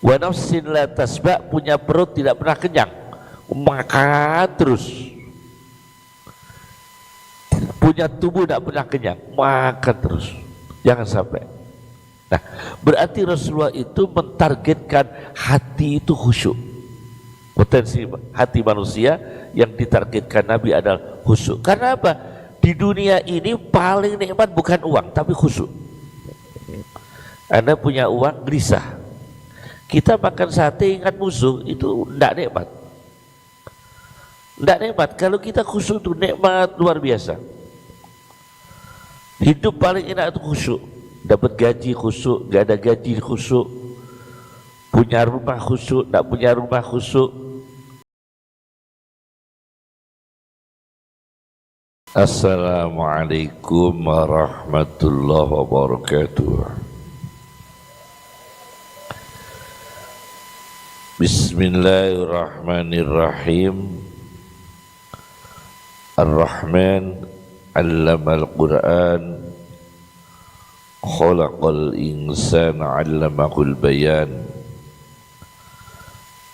Wa nafsin la tasba, punya perut tidak pernah kenyang, makan terus. Punya tubuh tidak pernah kenyang, makan terus. Jangan sampai. Nah, berarti Rasulullah itu mentargetkan hati itu khusyuk. Potensi hati manusia yang ditargetkan Nabi adalah khusyuk. Karena apa? Di dunia ini paling nikmat bukan uang, tapi khusyuk. Anda punya uang, gelisah. Kita makan sate ingat musuh, itu tidak nikmat. Tidak nikmat. Kalau kita khusyuk itu nikmat luar biasa. Hidup paling enak itu khusyuk. Dapat gaji khusyuk, gak ada gaji khusyuk. Punya rumah khusyuk, tidak punya rumah khusyuk. Assalamualaikum warahmatullahi wabarakatuh. Bismillahirrahmanirrahim. Ar-Rahman 'allamal Qur'an, khalaqal insana 'allamahul bayan,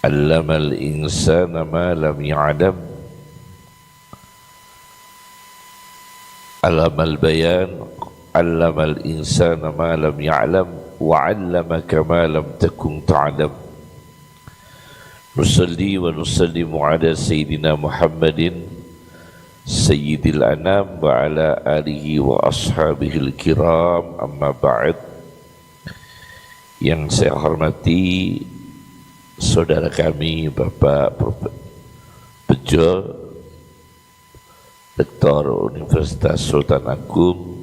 'allamal insana ma lam ya'lam, 'allamal bayan, 'allamal insana ma lam ya'lam, wa 'allamaka ma lam takun ta'lam. Nusalli wa nusallimu ala Sayyidina Muhammadin Sayyidil Anam wa ala alihi wa ashabihil kiram, amma ba'd. Yang saya hormati saudara kami Bapak Bejo, Rektor Universitas Sultan Agung,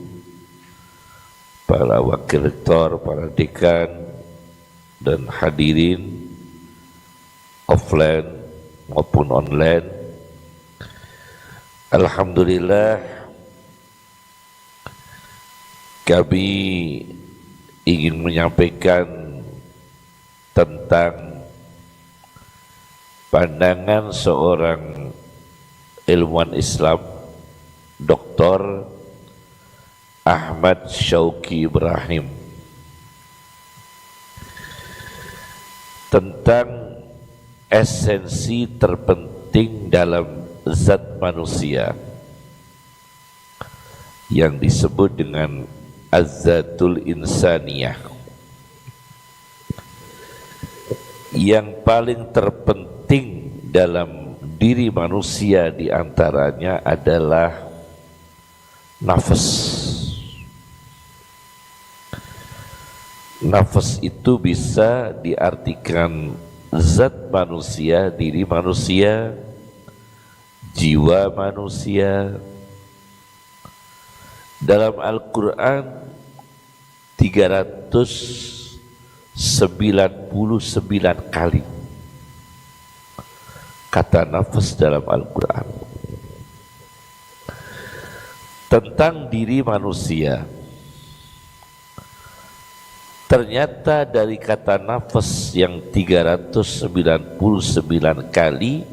para wakil rektor, para dekan, dan hadirin offline maupun online. Alhamdulillah, kami ingin menyampaikan tentang pandangan seorang ilmuwan Islam, Dr. Ahmad Syauqi Ibrahim, tentang esensi terpenting dalam zat manusia yang disebut dengan az-zatul insaniyah. Yang paling terpenting dalam diri manusia diantaranya adalah nafas. Nafas itu bisa diartikan zat manusia, diri manusia, jiwa manusia. Dalam Al-Quran 399 kali kata nafas dalam Al-Quran tentang diri manusia. Ternyata dari kata nafas yang 399 kali,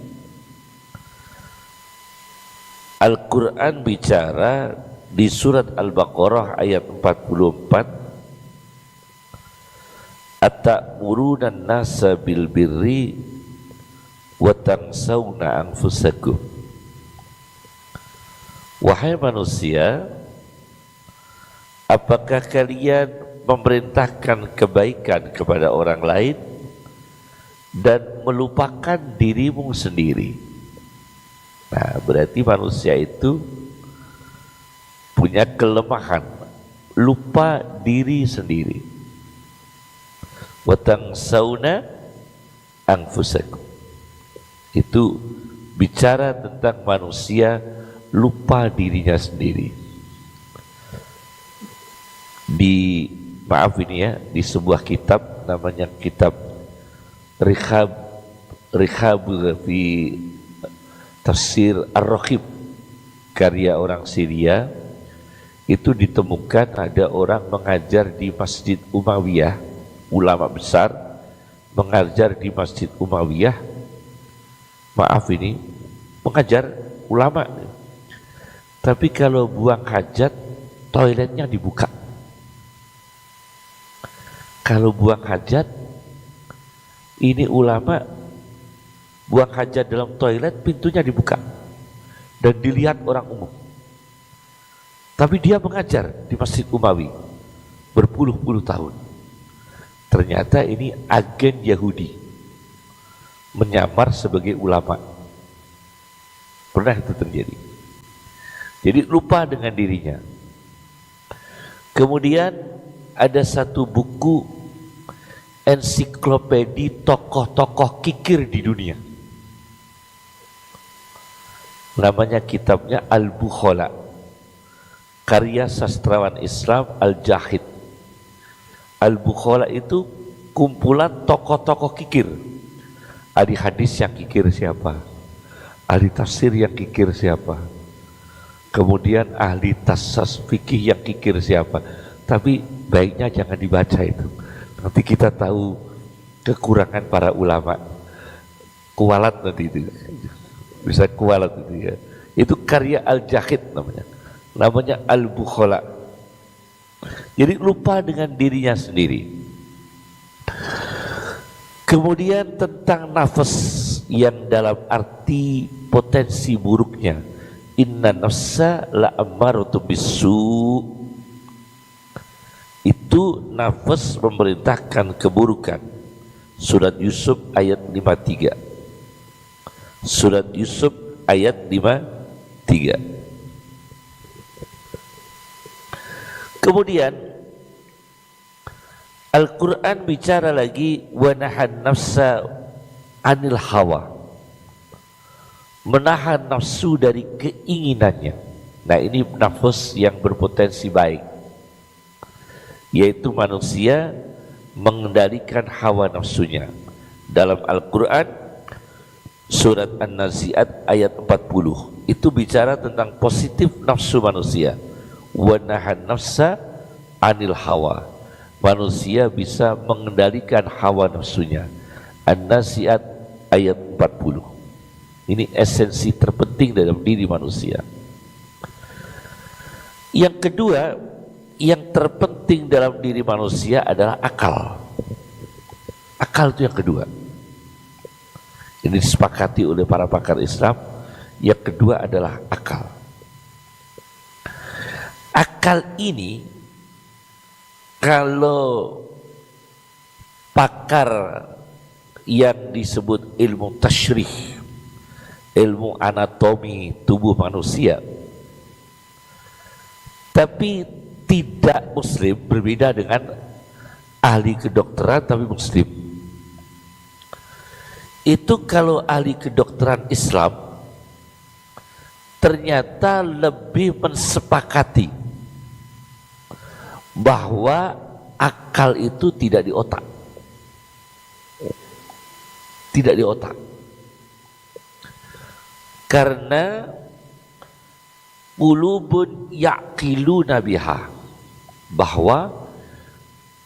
Al-Quran bicara di surat Al-Baqarah ayat 44, Ata'muruna an-nasa bil birri wa tansawna anfusakum. Wahai manusia, apakah kalian memerintahkan kebaikan kepada orang lain dan melupakan dirimu sendiri? Nah, berarti manusia itu punya kelemahan, lupa diri sendiri. Wa tansawna anfusakum. Itu bicara tentang manusia lupa dirinya sendiri. Maaf ini ya, di sebuah kitab namanya kitab Rikhab fi Tafsir Ar-Rakhib, karya orang Syria, itu ditemukan ada orang mengajar di Masjid Umayyah, ulama besar mengajar di Masjid Umayyah, maaf ini, mengajar ulama, tapi kalau buang hajat toiletnya dibuka. Kalau buang hajat Ini ulama buang hajat dalam toilet, pintunya dibuka dan dilihat orang umum. Tapi dia mengajar di Masjid Umawi berpuluh-puluh tahun. Ternyata ini agen Yahudi menyamar sebagai ulama. Pernah itu terjadi. Jadi lupa dengan dirinya. Kemudian ada satu buku ensiklopedi tokoh-tokoh kikir di dunia. Namanya kitabnya Al-Bukhala, karya sastrawan Islam Al-Jahid. Al-Bukhala itu kumpulan tokoh-tokoh kikir. Ahli hadis yang kikir siapa? Ahli tafsir yang kikir siapa? Kemudian ahli tasas fikih yang kikir siapa? Tapi baiknya jangan dibaca itu. Nanti kita tahu kekurangan para ulama. Kualat nanti itu. Bisa kualat itu ya. Itu karya Al-Jahid namanya. Namanya Al-Bukhala. Jadi lupa dengan dirinya sendiri. Kemudian tentang nafas yang dalam arti potensi buruknya. Inna nafsa la'ammaratun bisu'. Itu nafas memerintahkan keburukan. Surat Yusuf ayat 53. Surat Yusuf ayat 53. Kemudian Al-Quran bicara lagi wa nahan nafsa anil hawa, menahan nafsu dari keinginannya. Nah ini nafas yang berpotensi baik, yaitu manusia mengendalikan hawa nafsunya. Dalam Al-Quran surat An-Nazi'at ayat 40 itu bicara tentang positif nafsu manusia. Wa nahan nafsa anil hawa, manusia bisa mengendalikan hawa nafsunya. An-Nazi'at ayat 40. Ini esensi terpenting dalam diri manusia. Yang kedua, yang terpenting dalam diri manusia adalah akal. Akal itu yang kedua. Ini disepakati oleh para pakar Islam. Yang kedua adalah akal. Akal ini kalau pakar yang disebut ilmu tasyrih, ilmu anatomi tubuh manusia, tapi tidak muslim, berbeda dengan ahli kedokteran tapi muslim. Itu kalau ahli kedokteran Islam ternyata lebih mensepakati bahwa akal itu tidak di otak. Tidak di otak. Karena qulubun yaqiluna biha, bahwa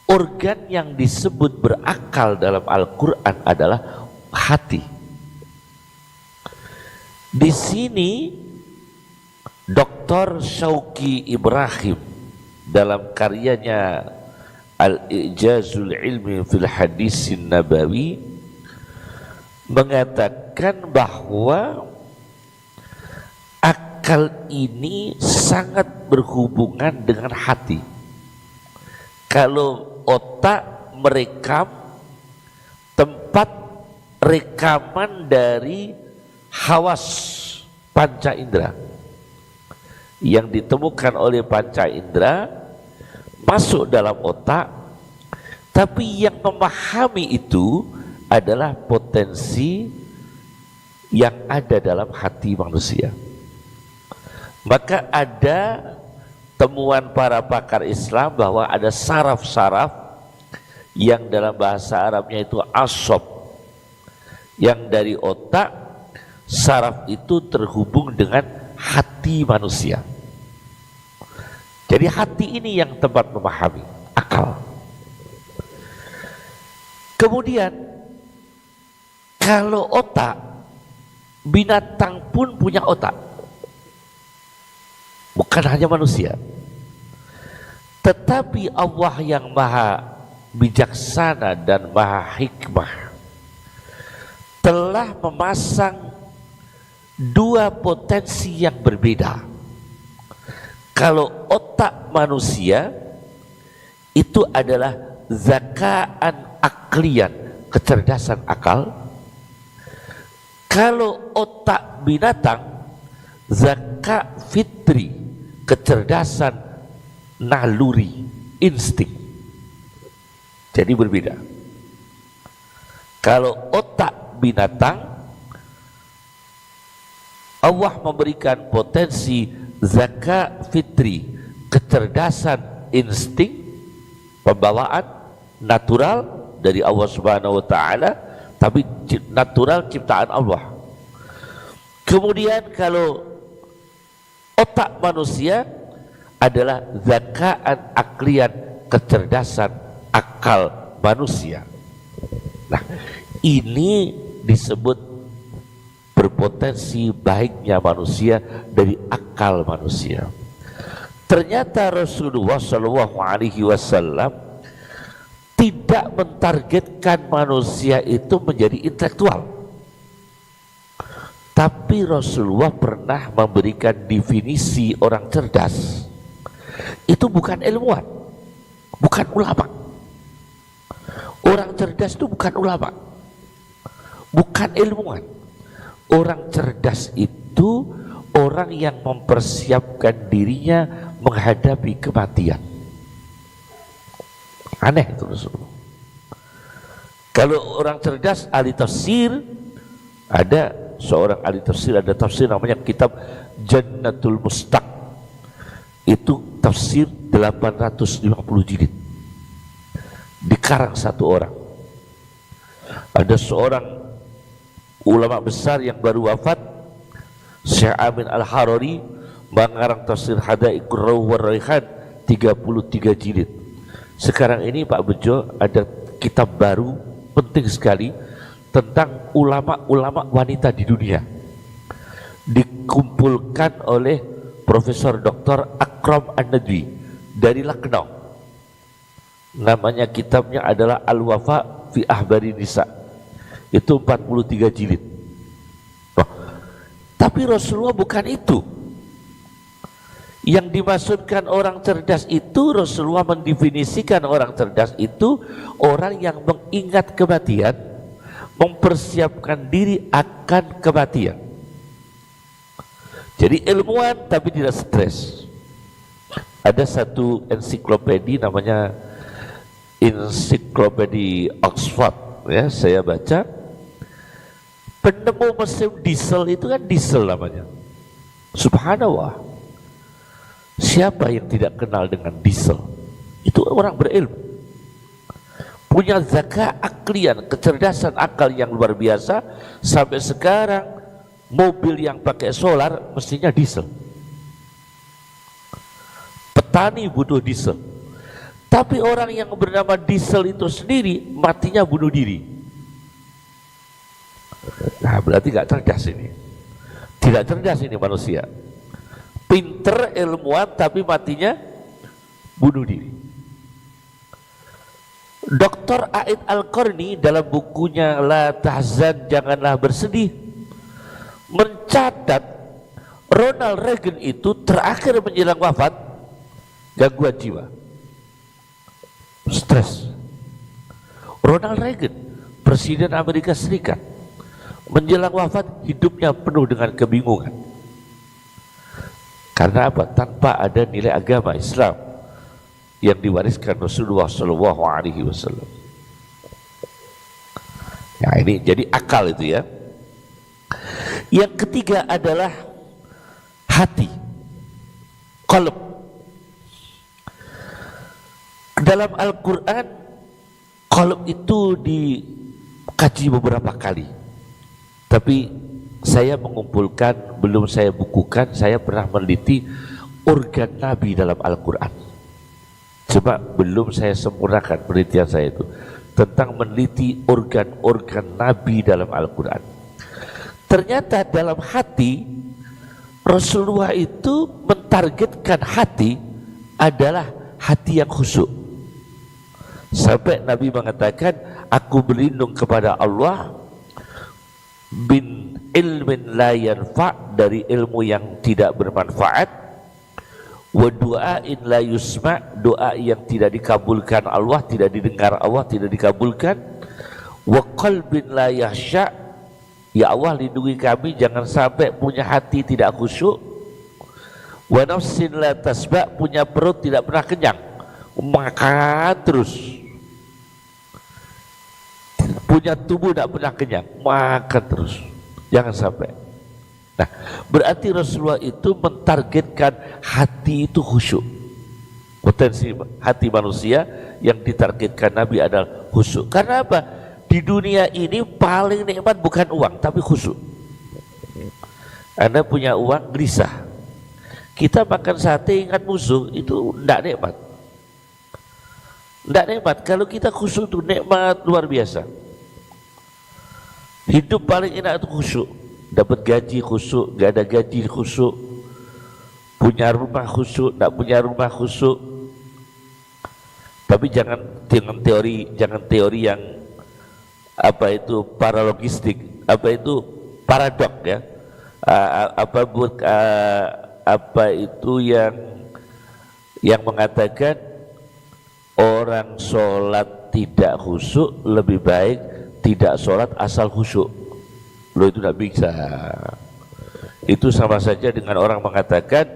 organ yang disebut berakal dalam Al-Quran adalah hati. Di sini Dr. Syauqi Ibrahim dalam karyanya Al-Ijazul Ilmi fil Hadisin Nabawi mengatakan bahwa akal ini sangat berhubungan dengan hati. Kalau otak merekam, tempat rekaman dari hawas panca indera yang ditemukan oleh panca indera masuk dalam otak, tapi yang memahami itu adalah potensi yang ada dalam hati manusia. Maka ada temuan para pakar Islam bahwa ada saraf-saraf yang dalam bahasa Arabnya itu asab, yang dari otak, saraf itu terhubung dengan hati manusia. Jadi hati ini yang tempat memahami, akal. Kemudian kalau otak, binatang pun punya otak, bukan hanya manusia. Tetapi Allah yang maha bijaksana dan maha hikmah telah memasang dua potensi yang berbeda. Kalau otak manusia itu adalah zakaan aklian, kecerdasan akal. Kalau otak binatang zaka fitri, kecerdasan naluri, insting. Jadi berbeda. Kalau otak binatang, Allah memberikan potensi zaka fitri, kecerdasan insting, pembawaan natural dari Allah Subhanahu wa taala, tapi natural ciptaan Allah. Kemudian kalau otak manusia adalah zakaan aklian, kecerdasan akal manusia. Nah, ini disebut berpotensi baiknya manusia dari akal manusia. Ternyata Rasulullah Shallallahu Alaihi Wasallam tidak mentargetkan manusia itu menjadi intelektual, tapi Rasulullah pernah memberikan definisi orang cerdas itu bukan ilmuwan, bukan ulama. Orang cerdas itu bukan ulama, bukan ilmuwan. Orang cerdas itu orang yang mempersiapkan dirinya menghadapi kematian. Aneh itu Rasulullah. Kalau orang cerdas, ahli tafsir, ada seorang ahli tafsir, ada tafsir namanya kitab Jannatul Mustaq. Itu tafsir 850 jilid. Dikarang satu orang. Ada seorang ulama besar yang baru wafat, Syekh Amin Al-Harari, mengarang tafsir Hadaiqur Rawh war Raihan 33 jilid. Sekarang ini Pak Bejo ada kitab baru penting sekali tentang ulama-ulama wanita di dunia, dikumpulkan oleh Profesor Dr. Akram An-Nadwi dari Lucknow. Namanya kitabnya adalah Al-Wafa fi Ahbari Nisa. Itu 43 jilid. Oh, tapi Rasulullah bukan itu. Yang dimaksudkan orang cerdas itu, Rasulullah mendefinisikan orang cerdas itu orang yang mengingat kematian, mempersiapkan diri akan kematian. Jadi ilmuwan tapi tidak stres. Ada satu ensiklopedi namanya Ensiklopedi Oxford, ya, saya baca. Penemu mesin diesel itu kan diesel namanya. Subhanallah. Siapa yang tidak kenal dengan diesel? Itu orang berilmu. Punya zaka aklian, kecerdasan akal yang luar biasa. Sampai sekarang mobil yang pakai solar mestinya diesel. Petani butuh diesel. Tapi orang yang bernama diesel itu sendiri matinya bunuh diri. Nah, berarti gak cerdas ini. Tidak cerdas ini manusia. Pinter, ilmuwan, tapi matinya bunuh diri. Dr. Aid Al-Qarni dalam bukunya La Tahzan, Janganlah Bersedih, mencatat Ronald Reagan itu terakhir menjelang wafat gangguan jiwa, stres. Ronald Reagan, Presiden Amerika Serikat, menjelang wafat hidupnya penuh dengan kebingungan. Karena apa? Tanpa ada nilai agama Islam yang diwariskan Rasulullah Shallallahu Alaihi Wasallam. Ya, ini jadi akal itu ya. Yang ketiga adalah hati, qalb. Dalam Al-Quran, qalb itu dikaji beberapa kali. Tapi saya mengumpulkan, belum saya bukukan, saya pernah meneliti organ Nabi dalam Al-Quran. Coba belum saya sempurnakan penelitian saya itu tentang meneliti organ-organ Nabi dalam Al-Quran. Ternyata dalam hati, Rasulullah itu mentargetkan hati adalah hati yang khusyuk. Sampai Nabi mengatakan, aku berlindung kepada Allah bin ilmin la yanfa', dari ilmu yang tidak bermanfaat, wa du'ain la yusma', doa yang tidak dikabulkan Allah, tidak didengar Allah, tidak dikabulkan, wa qalbin la yahsya', ya Allah lindungi kami jangan sampai punya hati tidak khusyuk, wa nafsin la tasba', punya perut tidak pernah kenyang, makan terus, punya tubuh tidak pernah kenyang, makan terus, jangan sampai. Nah, berarti Rasulullah itu mentargetkan hati itu khusyuk. Potensi hati manusia yang ditargetkan Nabi adalah khusyuk. Karena apa? Di dunia ini paling nikmat bukan uang, tapi khusyuk. Anda punya uang gelisah. Kita makan sate ingat musuh, itu tidak nikmat. Tidak nikmat. Kalau kita khusyuk itu nikmat luar biasa. Hidup paling enak itu khusyuk. Dapat gaji khusyuk, gak ada gaji khusyuk, punya rumah khusyuk, tidak punya rumah khusyuk. Tapi jangan teori yang apa itu paralogistik, apa itu paradok ya, apa itu yang mengatakan orang sholat tidak khusyuk lebih baik tidak sholat asal khusyuk. Loh, itu tidak bisa. Itu sama saja dengan orang mengatakan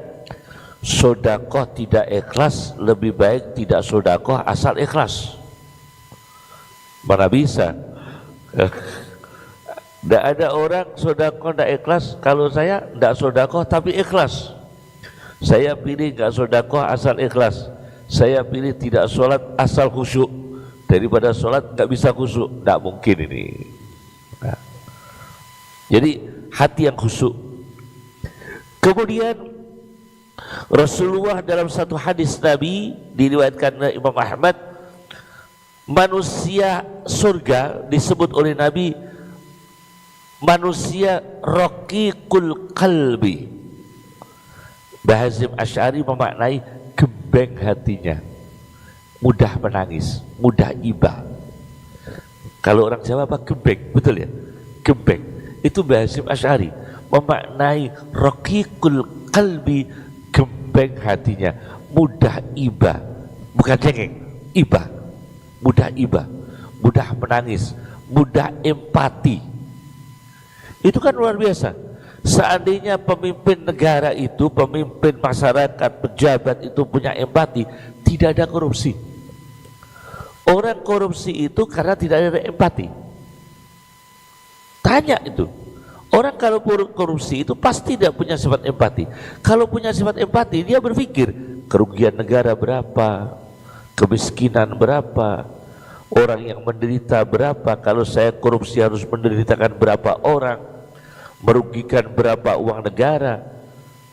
sodakoh tidak ikhlas lebih baik tidak sodakoh asal ikhlas. Mana bisa? Tidak ada orang sodakoh tidak ikhlas. Kalau saya tidak sodakoh tapi ikhlas. Saya pilih nggak sodakoh asal ikhlas. Saya pilih tidak sholat asal khusyuk daripada sholat nggak bisa khusyuk. Tidak mungkin ini. Nah. Jadi hati yang khusyuk. Kemudian Rasulullah dalam satu hadis Nabi diriwayatkan oleh Imam Ahmad, manusia surga disebut oleh Nabi manusia raqiqul qalbi. Bahazim Asy'ari memaknai gembeng hatinya, mudah menangis, mudah iba. Kalau orang Jawa apa? Gembeng, betul ya? Gembeng. Itu Bahazim Asy'ari memaknai raqiqul qalbi, gembeng hatinya, mudah iba, bukan cengeng, iba, mudah iba, mudah menangis, mudah empati. Itu kan luar biasa. Seandainya pemimpin negara itu, pemimpin masyarakat, pejabat itu punya empati, tidak ada korupsi. Orang korupsi itu karena tidak ada empati. Tanya itu, orang kalau korupsi itu pasti tidak punya sifat empati. Kalau punya sifat empati, dia berpikir kerugian negara berapa, kemiskinan berapa, orang yang menderita berapa, kalau saya korupsi harus menderitakan berapa orang, merugikan berapa uang negara.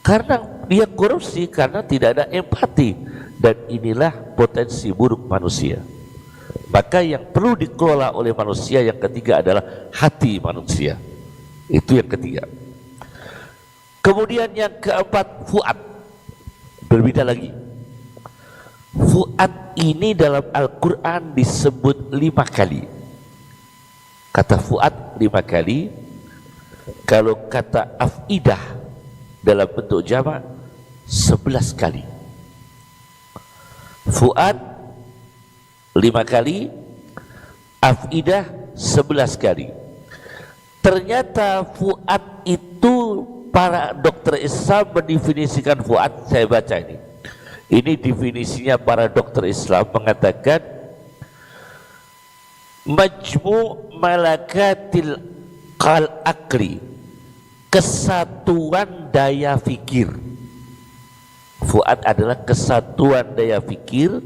Karena dia korupsi karena tidak ada empati, dan inilah potensi buruk manusia. Maka yang perlu dikelola oleh manusia yang ketiga adalah hati manusia. Itu yang ketiga. Kemudian yang keempat, fuad. Berbeda lagi. Fuad ini dalam Al-Quran disebut 5 kali. Kata fuad 5 kali. Kalau kata afidah dalam bentuk jamak 11 kali. Fuad 5 kali, afidah 11 kali. Ternyata fuad itu para dokter Islam mendefinisikan fuad. Saya baca ini. Ini definisinya para dokter Islam mengatakan majmu' malakatil qal akli, kesatuan daya fikir. Fuad adalah kesatuan daya fikir,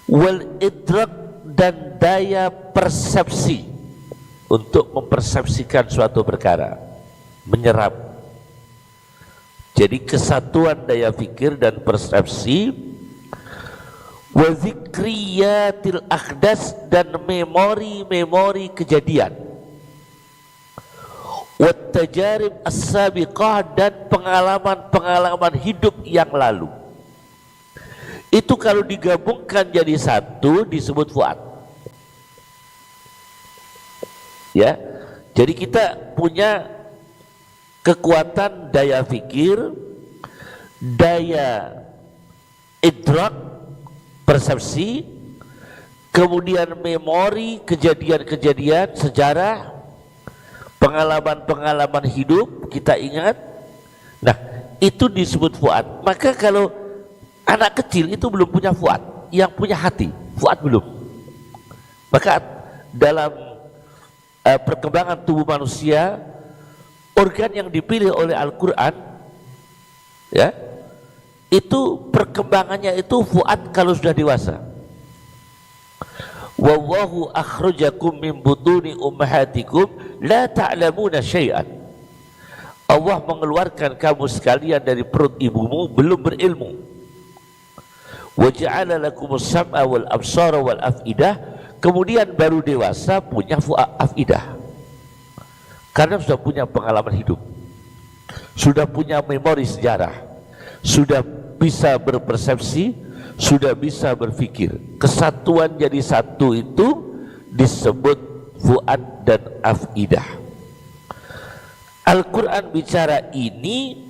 wal idrak, dan daya persepsi untuk mempersepsikan suatu perkara, menyerap. Jadi kesatuan daya fikir dan persepsi, wa zikriyatil ahdas, dan memori-memori kejadian, wa tajarib as-sabiqah, dan pengalaman-pengalaman hidup yang lalu. Itu kalau digabungkan jadi satu disebut fuad. Ya, Jadi kita punya kekuatan daya pikir, daya idrak, persepsi, kemudian memori kejadian-kejadian sejarah, pengalaman-pengalaman hidup kita ingat. Nah, itu disebut fuad. Maka kalau anak kecil itu belum punya fuad, yang punya hati, fuad belum. Maka dalam perkembangan tubuh manusia, organ yang dipilih oleh Al-Quran, ya, itu perkembangannya itu fuad kalau sudah dewasa. Wallahu akhrajakum min butuni ummahatikum la ta'lamuna syai'an. Allah mengeluarkan kamu sekalian dari perut ibumu belum berilmu. Wa ja'ala lakumus sam'a wal absara wal af'idah. Kemudian baru dewasa punya afidah, karena sudah punya pengalaman hidup, sudah punya memori sejarah, sudah bisa berpersepsi, sudah bisa berpikir. Kesatuan jadi satu itu disebut fuad dan afidah. Al-Quran bicara ini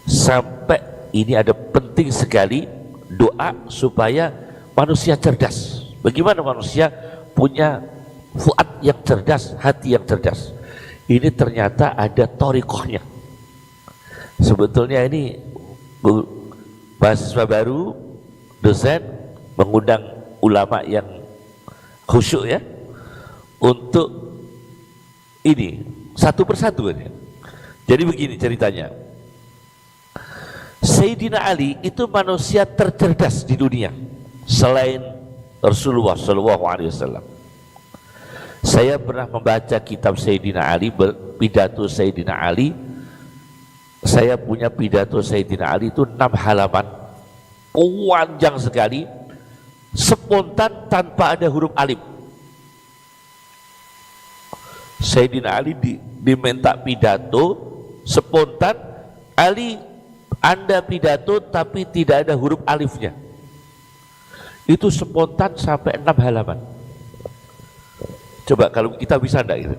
sampai ini ada penting sekali doa supaya manusia cerdas. Bagaimana manusia punya fuad yang cerdas, hati yang cerdas. Ini ternyata ada thariqahnya. Sebetulnya ini mahasiswa baru, dosen mengundang ulama yang khusyuk ya, untuk ini satu persatu ini. Jadi begini ceritanya. Sayyidina Ali itu manusia tercerdas di dunia selain Rasulullah SAW. Saya pernah membaca kitab Sayyidina Ali, pidato Sayyidina Ali. Saya punya pidato Sayyidina Ali itu 6 halaman, panjang sekali, spontan tanpa ada huruf alif. Sayyidina Ali diminta pidato spontan, Ali Anda pidato tapi tidak ada huruf alifnya. Itu spontan sampai 6 halaman. Coba kalau kita bisa enggak itu?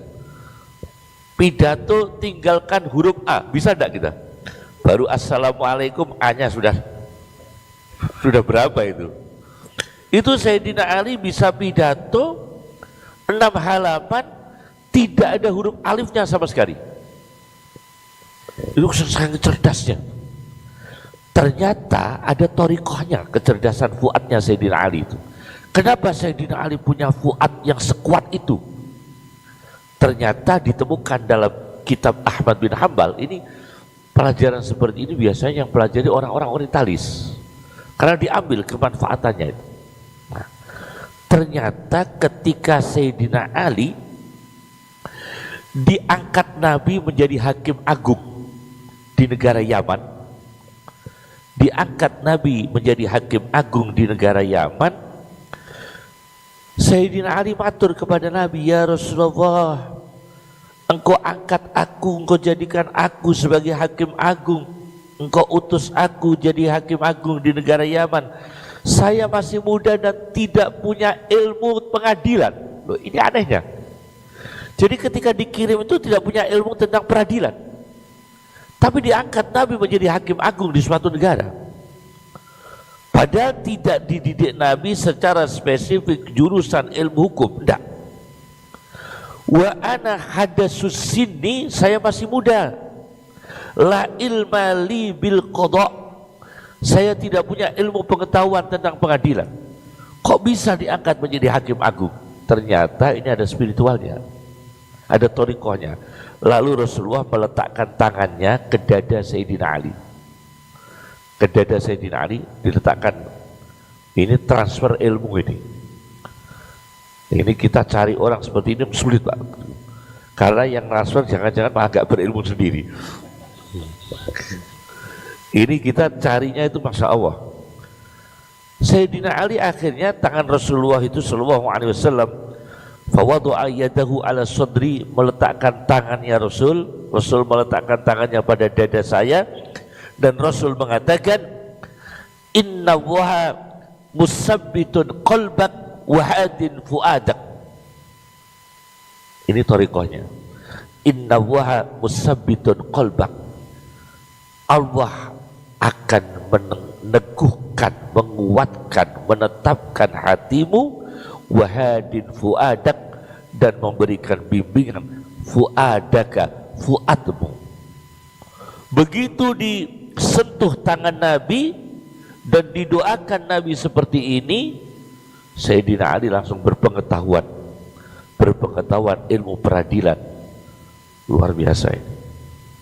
Pidato tinggalkan huruf A, bisa enggak kita? Baru assalamualaikum A-nya sudah berapa itu? Itu Sayyidina Ali bisa pidato 6 halaman tidak ada huruf alifnya sama sekali. Itu sangat cerdasnya. Ternyata ada thariqahnya, kecerdasan fuadnya Sayyidina Ali itu. Kenapa Sayyidina Ali punya fuad yang sekuat itu? Ternyata ditemukan dalam kitab Ahmad bin Hanbal. Ini pelajaran seperti ini biasanya yang pelajari orang-orang orientalis, karena diambil kemanfaatannya itu. Nah, ternyata ketika Sayyidina Ali diangkat Nabi menjadi hakim agung di negara Yaman, diangkat Nabi menjadi hakim agung di negara Yaman, Sayyidina Ali matur kepada Nabi, ya Rasulullah, engkau angkat aku, engkau jadikan aku sebagai hakim agung, engkau utus aku jadi hakim agung di negara Yaman. Saya masih muda dan tidak punya ilmu pengadilan. Loh, ini anehnya. Jadi ketika dikirim itu tidak punya ilmu tentang peradilan, tapi diangkat Nabi menjadi hakim agung di suatu negara. Padahal tidak dididik Nabi secara spesifik jurusan ilmu hukum, tidak. Wa ana hadasus sinni, saya masih muda. La ilma li bil qada, saya tidak punya ilmu pengetahuan tentang pengadilan. Kok bisa diangkat menjadi hakim agung? Ternyata ini ada spiritualnya, ada thariqahnya. Lalu Rasulullah meletakkan tangannya ke dada Sayyidina Ali. Ke dada Sayyidina Ali diletakkan. Ini transfer ilmu ini. Ini kita cari orang seperti ini sulit Pak. Karena yang transfer jangan-jangan agak berilmu sendiri. Ini kita carinya itu Masya Allah. Sayyidina Ali akhirnya tangan Rasulullah itu sallallahu alaihi wasallam, fawadu'a yadahu ala sadri, meletakkan tangannya Rasul meletakkan tangannya pada dada saya, dan Rasul mengatakan, inna waha musabbitun qalbak wa hadin fuadak. Ini thariqahnya. Inna waha musabbitun qalbak. Allah akan meneguhkan, menguatkan, menetapkan hatimu, wahadin fuadak, dan memberikan bimbingan fuadaka, fuadmu. Begitu disentuh tangan Nabi dan didoakan Nabi seperti ini, Sayyidina Ali langsung berpengetahuan ilmu peradilan. Luar biasa ini.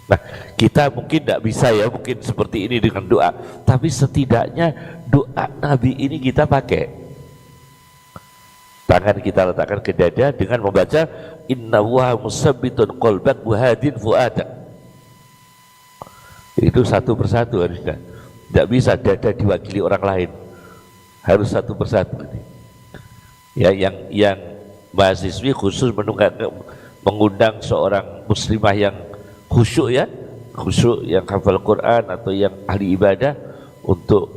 Nah, kita mungkin tidak bisa ya, mungkin seperti ini dengan doa, tapi setidaknya doa Nabi ini kita pakai. Tangan kita letakkan ke dada dengan membaca inna wa musabbitun qalbak wa hadin fuadak. Itu satu persatu harusnya. Tidak bisa dada diwakili orang lain, harus satu persatu. Ya, yang mahasiswi khusus mengundang seorang muslimah yang khusyuk ya, khusyuk yang hafal Quran atau yang ahli ibadah untuk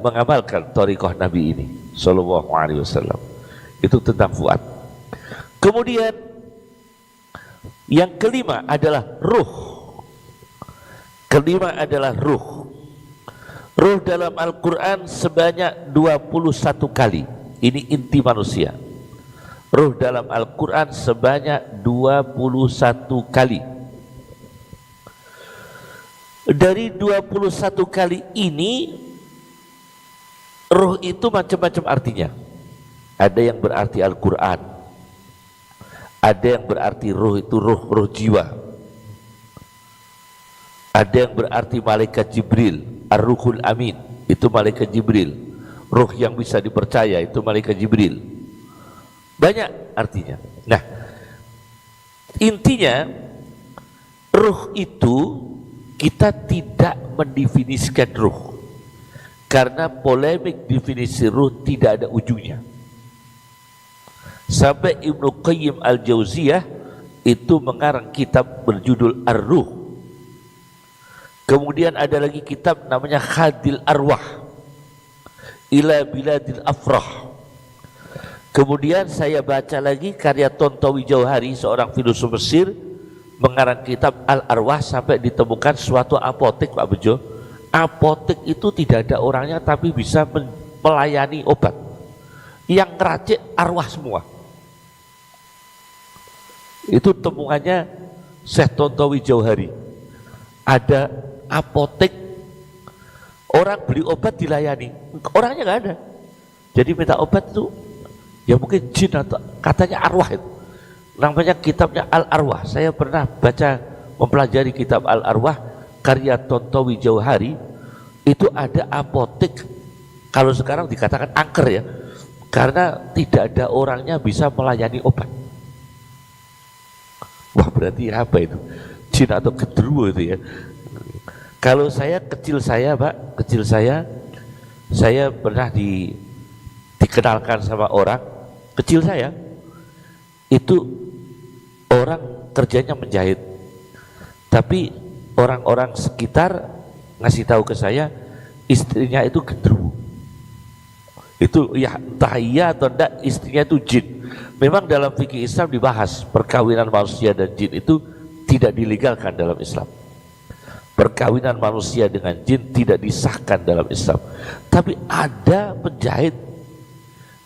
mengamalkan thariqah Nabi ini sallallahu alaihi wasallam. Itu tentang fuad. Kemudian yang kelima adalah ruh. Kelima adalah ruh. Ruh dalam Al-Quran sebanyak 21 kali. Ini inti manusia. Ruh dalam Al-Quran sebanyak 21 kali. Dari 21 kali ini, ruh itu macam-macam artinya. Ada yang berarti Al-Quran, ada yang berarti ruh itu ruh jiwa, ada yang berarti malaikat Jibril, Ar-Ruhul Amin, itu malaikat Jibril. Ruh yang bisa dipercaya itu malaikat Jibril. Banyak artinya. Nah, intinya ruh itu kita tidak mendefinisikan ruh, karena polemik definisi ruh tidak ada ujungnya. Sampai Ibnu Qayyim Al-Jauziyah itu mengarang kitab berjudul Ar-Ruh. Kemudian ada lagi kitab namanya Khadil Arwah ila Biladil Afrah. Kemudian saya baca lagi karya Tontowi Jauhari, seorang filosof Mesir, mengarang kitab Al-Arwah, sampai ditemukan suatu apotek, Pak Bejo. Apotek itu tidak ada orangnya tapi bisa melayani obat. Yang ngeracik arwah semua. Itu temuannya Syekh Tontowi Jauhari. Ada apotek, orang beli obat dilayani, orangnya nggak ada. Jadi minta obat itu ya mungkin jin atau katanya arwah itu. Namanya kitabnya Al-Arwah. Saya pernah baca, mempelajari kitab Al-Arwah karya Tontowi Jauhari. Itu ada apotek, kalau sekarang dikatakan angker ya, karena tidak ada orangnya bisa melayani obat. Wah, berarti apa itu? Jin atau genderuwo itu ya. Kalau saya kecil saya Pak, saya pernah dikenalkan sama orang kecil saya, itu orang kerjanya menjahit, tapi orang-orang sekitar ngasih tahu ke saya istrinya itu genderuwo. Itu ya entah iya atau enggak, istrinya itu jin. Memang dalam fikih Islam dibahas perkawinan manusia dan jin itu tidak dilegalkan dalam Islam. Perkawinan manusia dengan jin tidak disahkan dalam Islam. Tapi ada penjahit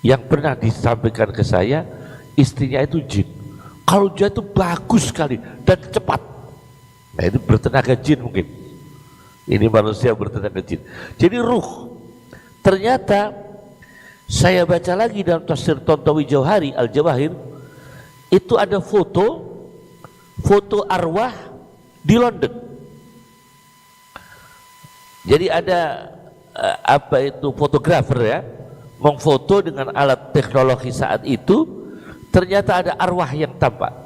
yang pernah disampaikan ke saya, istrinya itu jin. Kalau jahit itu bagus sekali dan cepat. Nah, itu bertenaga jin mungkin. Ini manusia bertenaga jin. Jadi ruh. Ternyata saya baca lagi dalam tafsir Tontowi Jauhari Al-Jawahir, itu ada foto arwah di London. Jadi ada fotografer ya, mengfoto dengan alat teknologi saat itu, ternyata ada arwah yang tampak.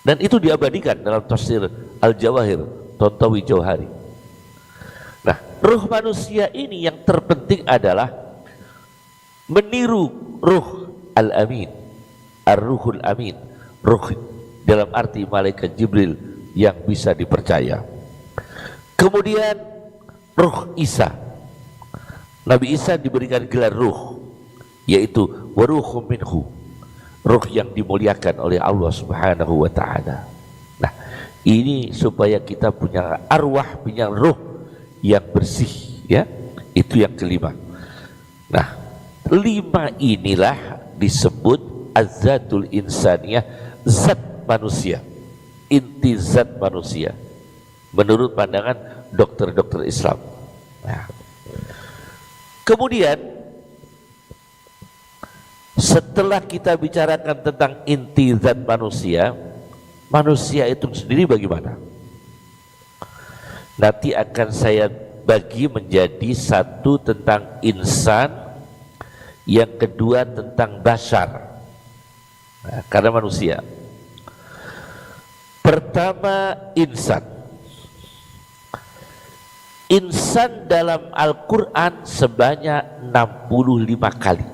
Dan itu diabadikan dalam tafsir Al-Jawahir Tontowi Jauhari. Nah, ruh manusia ini yang terpenting adalah meniru ruh Al-Amin, Ar-Ruhul Amin, ruh dalam arti malaikat Jibril yang bisa dipercaya. Kemudian ruh Isa, Nabi Isa diberikan gelar ruh, yaitu waruhum minhu, ruh yang dimuliakan oleh Allah Subhanahu wa taala. Nah, ini supaya kita punya arwah, punya ruh yang bersih, ya. Itu yang kelima. Nah, 5 inilah disebut az-zatul insaniyah, zat manusia, inti zat manusia menurut pandangan dokter-dokter Islam. Nah, kemudian setelah kita bicarakan tentang inti zat manusia, manusia itu sendiri bagaimana? Nanti akan saya bagi menjadi satu tentang insan, yang kedua tentang bashar. Nah, karena manusia. Pertama, insan. Insan dalam Al-Quran sebanyak 65 kali.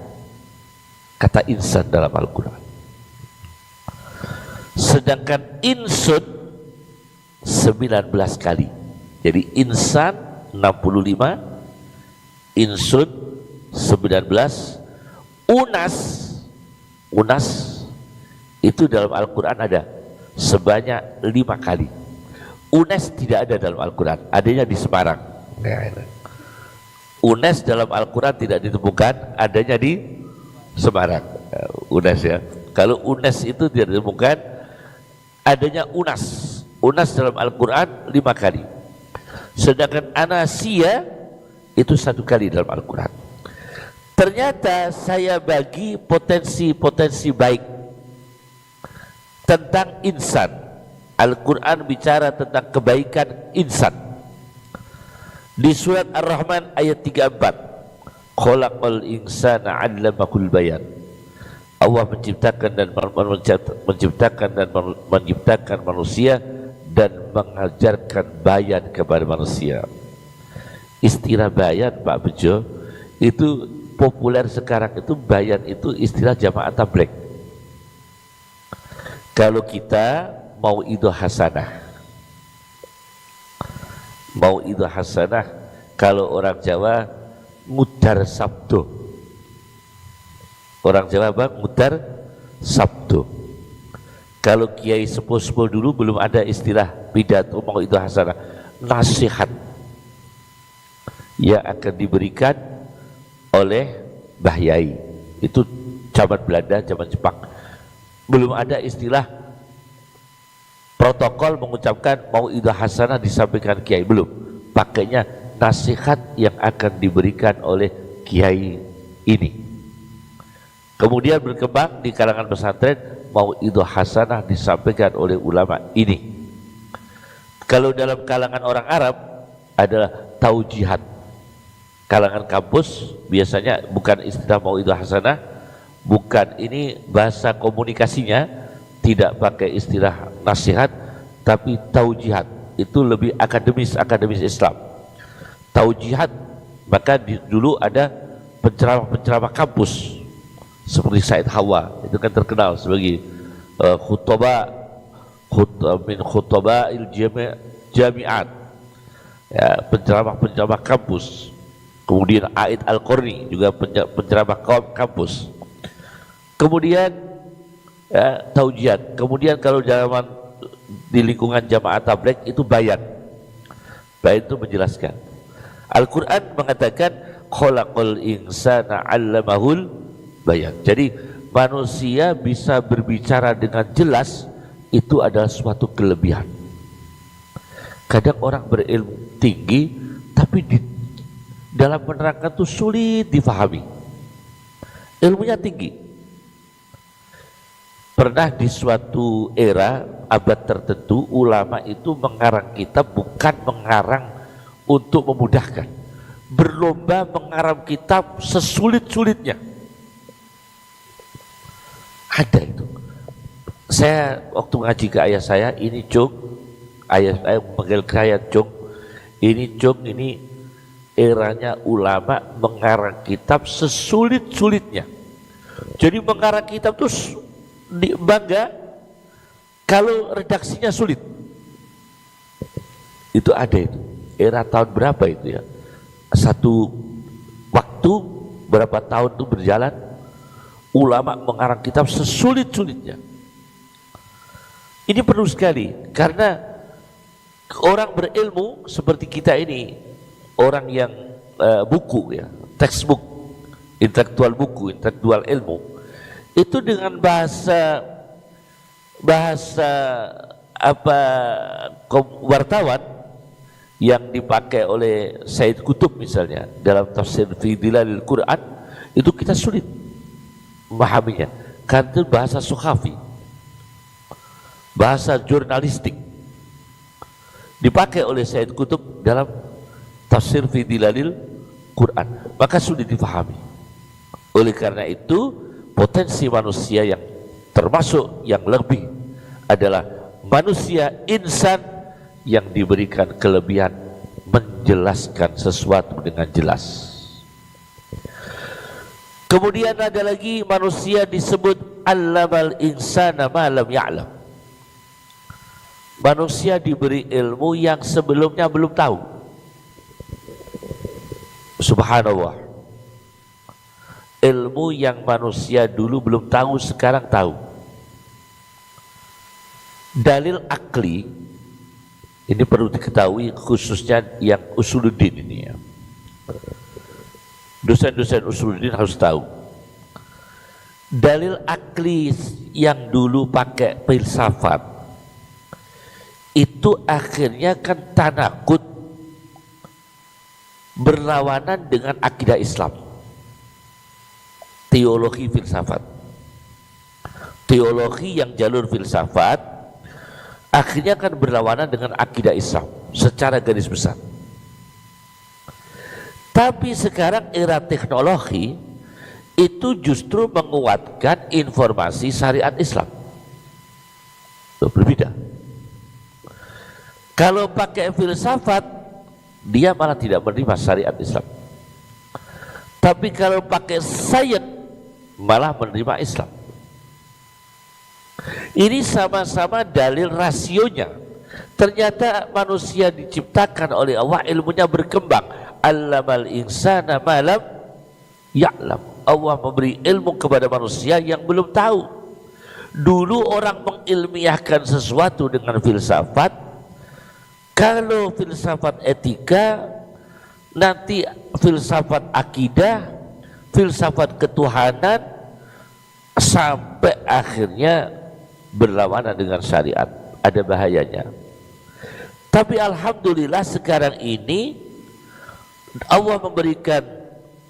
Kata insan dalam Al-Quran. Sedangkan insun 19 kali. Jadi insan 65, insun 19, unas itu dalam Al-Quran ada sebanyak 5 kali. Unes tidak ada dalam Al-Quran, adanya di Semarang. Unes dalam Al-Quran tidak ditemukan, adanya di Semarang. Unes, ya. Kalau unes itu tidak ditemukan, adanya unas. Unas dalam Al-Quran 5 kali. Sedangkan anasia itu 1 kali dalam Al-Quran. Ternyata saya bagi potensi-potensi baik tentang insan. Al-Quran bicara tentang kebaikan insan. Di surat Ar-Rahman ayat 34, khalaqal insana 'allamahul bayan. Allah menciptakan manusia dan mengajarkan bayan kepada manusia. Istilah bayan, Pak Bejo, itu populer sekarang. Itu bayan itu istilah jamaah tabligh. Kalau kita mau itu hasanah, kalau orang Jawa ngudar sabdo. Orang Jawa apa? Ngudar sabdo. Kalau kiai sepuh-sepuh dulu belum ada istilah pidato mau itu hasanah, nasihat yang akan diberikan oleh Mbah Yai. Itu zaman Belanda, zaman Jepang. Belum ada istilah protokol mengucapkan mau itu hasanah disampaikan kiai, belum. Pakainya nasihat yang akan diberikan oleh kiai ini. Kemudian berkembang di kalangan pesantren, mau itu hasanah disampaikan oleh ulama ini. Kalau dalam kalangan orang Arab adalah taujihat. Kalangan kampus biasanya bukan istilah mau itu hasanah, bukan, ini bahasa komunikasinya, tidak pakai istilah nasihat, tapi taujihat. Itu lebih akademis Islam. Taujihat, maka dulu ada penceramah kampus seperti Said Hawa, itu kan terkenal sebagai khutbah jami'at, ya, penceramah kampus. Kemudian Aid Al-Qurni juga penceramah kampus. Kemudian ya, taujihat. Kemudian kalau zaman di lingkungan jamaah tabligh itu bayan. Bayan itu menjelaskan. Al-Quran mengatakan khalaqal insana 'allamahul bayan. Jadi manusia bisa berbicara dengan jelas, itu adalah suatu kelebihan. Kadang orang berilmu tinggi tapi dalam menerangkan itu sulit difahami. Ilmunya tinggi. Pernah di suatu era abad tertentu ulama itu mengarang kitab bukan mengarang untuk memudahkan, berlomba mengarang kitab sesulit-sulitnya. Ada itu. Saya waktu ngaji ke ayah saya, ini Cung, ayah saya panggil saya Cung, ini eranya ulama mengarang kitab sesulit-sulitnya. Jadi mengarang kitab itu bangga kalau redaksinya sulit. Itu ada itu. Era tahun berapa itu ya? Satu waktu berapa tahun itu berjalan, ulama mengarang kitab sesulit-sulitnya. Ini perlu sekali, karena orang berilmu seperti kita ini, orang yang buku ya, textbook, intelektual ilmu, itu dengan bahasa wartawan yang dipakai oleh Said Qutb misalnya dalam tafsir fi Dilalil Quran, itu kita sulit memahaminya karena itu bahasa sukhafi, bahasa jurnalistik dipakai oleh Said Qutb dalam tafsir fi Dilalil Quran, maka sulit dipahami. Oleh karena itu potensi manusia yang termasuk yang lebih adalah manusia insan yang diberikan kelebihan menjelaskan sesuatu dengan jelas. Kemudian ada lagi manusia disebut allamal insana ma lam ya'lam. Manusia diberi ilmu yang sebelumnya belum tahu. Subhanallah. Ilmu yang manusia dulu belum tahu sekarang tahu. Dalil akli ini perlu diketahui, khususnya yang usuluddin ini ya. Dosen-dosen usuluddin harus tahu. Dalil akli yang dulu pakai filsafat itu akhirnya kan tanakut, berlawanan dengan akidah Islam. Teologi filsafat, teologi yang jalur filsafat akhirnya kan berlawanan dengan akidah Islam secara garis besar. Tapi sekarang era teknologi itu justru menguatkan informasi syariat Islam. Itu berbeda. Kalau pakai filsafat, dia malah tidak menerima syariat Islam. Tapi kalau pakai sains, malah menerima Islam. Ini sama-sama dalil rasionya. Ternyata manusia diciptakan oleh Allah, ilmunya berkembang. Allamal insana ma lam ya'lam. Allah memberi ilmu kepada manusia yang belum tahu. Dulu orang mengilmiahkan sesuatu dengan filsafat. Kalau filsafat etika, nanti filsafat akidah, filsafat ketuhanan, sampai akhirnya berlawanan dengan syariat. Ada bahayanya. Tapi alhamdulillah sekarang ini Allah memberikan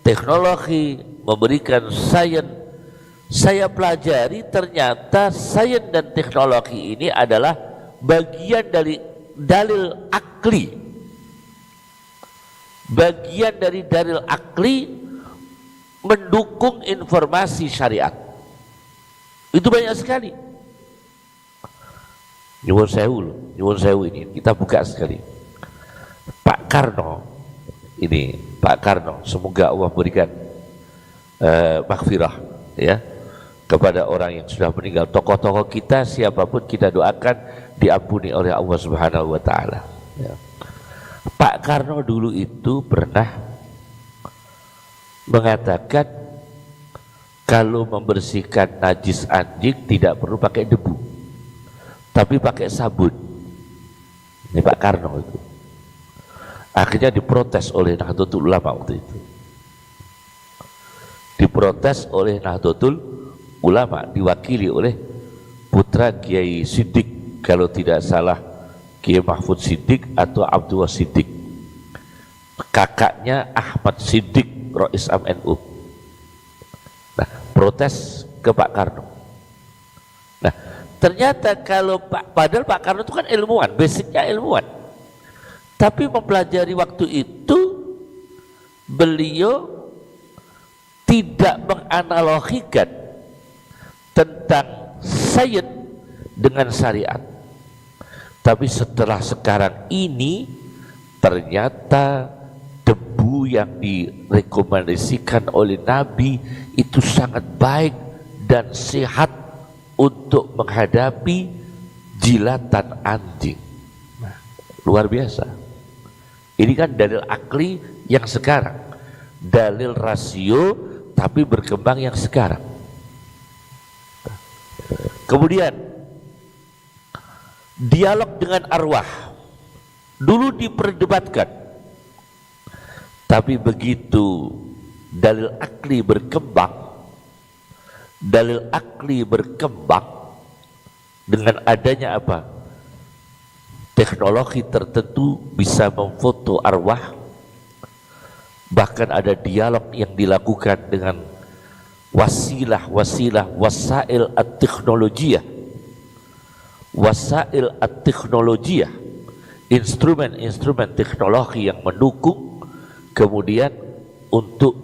teknologi, memberikan sains. Saya pelajari ternyata sains dan teknologi ini adalah bagian dari dalil akli, bagian dari dalil akli mendukung informasi syariat. Itu banyak sekali. Nyuwun sewu ini kita buka sekali. Pak Karno ini, Pak Karno, semoga Allah berikan maghfirah ya kepada orang yang sudah meninggal. Tokoh-tokoh kita siapapun kita doakan diampuni oleh Allah Subhanahu wa taala ya. Pak Karno dulu itu pernah mengatakan kalau membersihkan najis anjing tidak perlu pakai debu, tapi pakai sabun. Ini Pak Karno itu. Akhirnya diprotes oleh Nahdlatul Ulama waktu itu. Diprotes oleh Nahdlatul Ulama, diwakili oleh putra Kiai Siddiq, kalau tidak salah Kiai Mahfud Siddiq atau Abdullah Siddiq, kakaknya Ahmad Siddiq Rais Am NU. Nah, protes ke Pak Karno. Nah, ternyata kalau padahal Pak Karno itu kan ilmuwan, basicnya ilmuwan, tapi mempelajari waktu itu beliau tidak menganalogikan tentang sains dengan syariat. Tapi setelah sekarang ini ternyata debu yang direkomendasikan oleh Nabi itu sangat baik dan sehat untuk menghadapi jilatan anjing. Nah, luar biasa. Ini kan dalil akli yang sekarang, dalil rasio tapi berkembang yang sekarang. Kemudian dialog dengan arwah dulu diperdebatkan, tapi begitu dalil akli berkembang dengan adanya apa? Teknologi tertentu bisa memfoto arwah, bahkan ada dialog yang dilakukan dengan wasail at-teknologiyah, instrumen teknologi yang mendukung kemudian untuk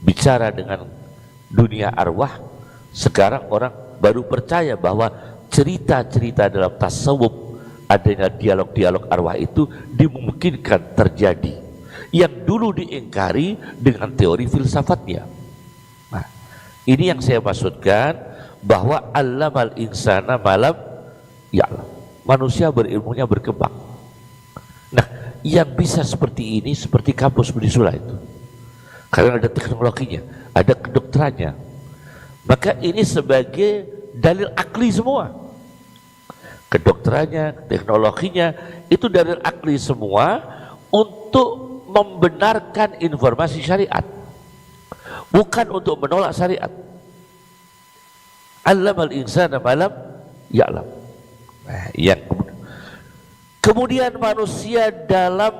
bicara dengan dunia arwah. Sekarang orang baru percaya bahwa cerita-cerita dalam tasawuf, adanya dialog-dialog arwah itu dimungkinkan terjadi, yang dulu diingkari dengan teori filsafatnya. Nah, ini yang saya maksudkan, bahwa allamal insana malam ya'lam, manusia berilmunya berkembang. Nah, yang bisa seperti ini seperti kampus Budi Sula itu, karena ada teknologinya, ada kedokterannya, maka ini sebagai dalil akli semua. Kedokterannya, teknologinya, itu dalil akli semua untuk membenarkan informasi syariat, bukan untuk menolak syariat. Allamal insana malam ya'lam. Nah, yang kemudian manusia dalam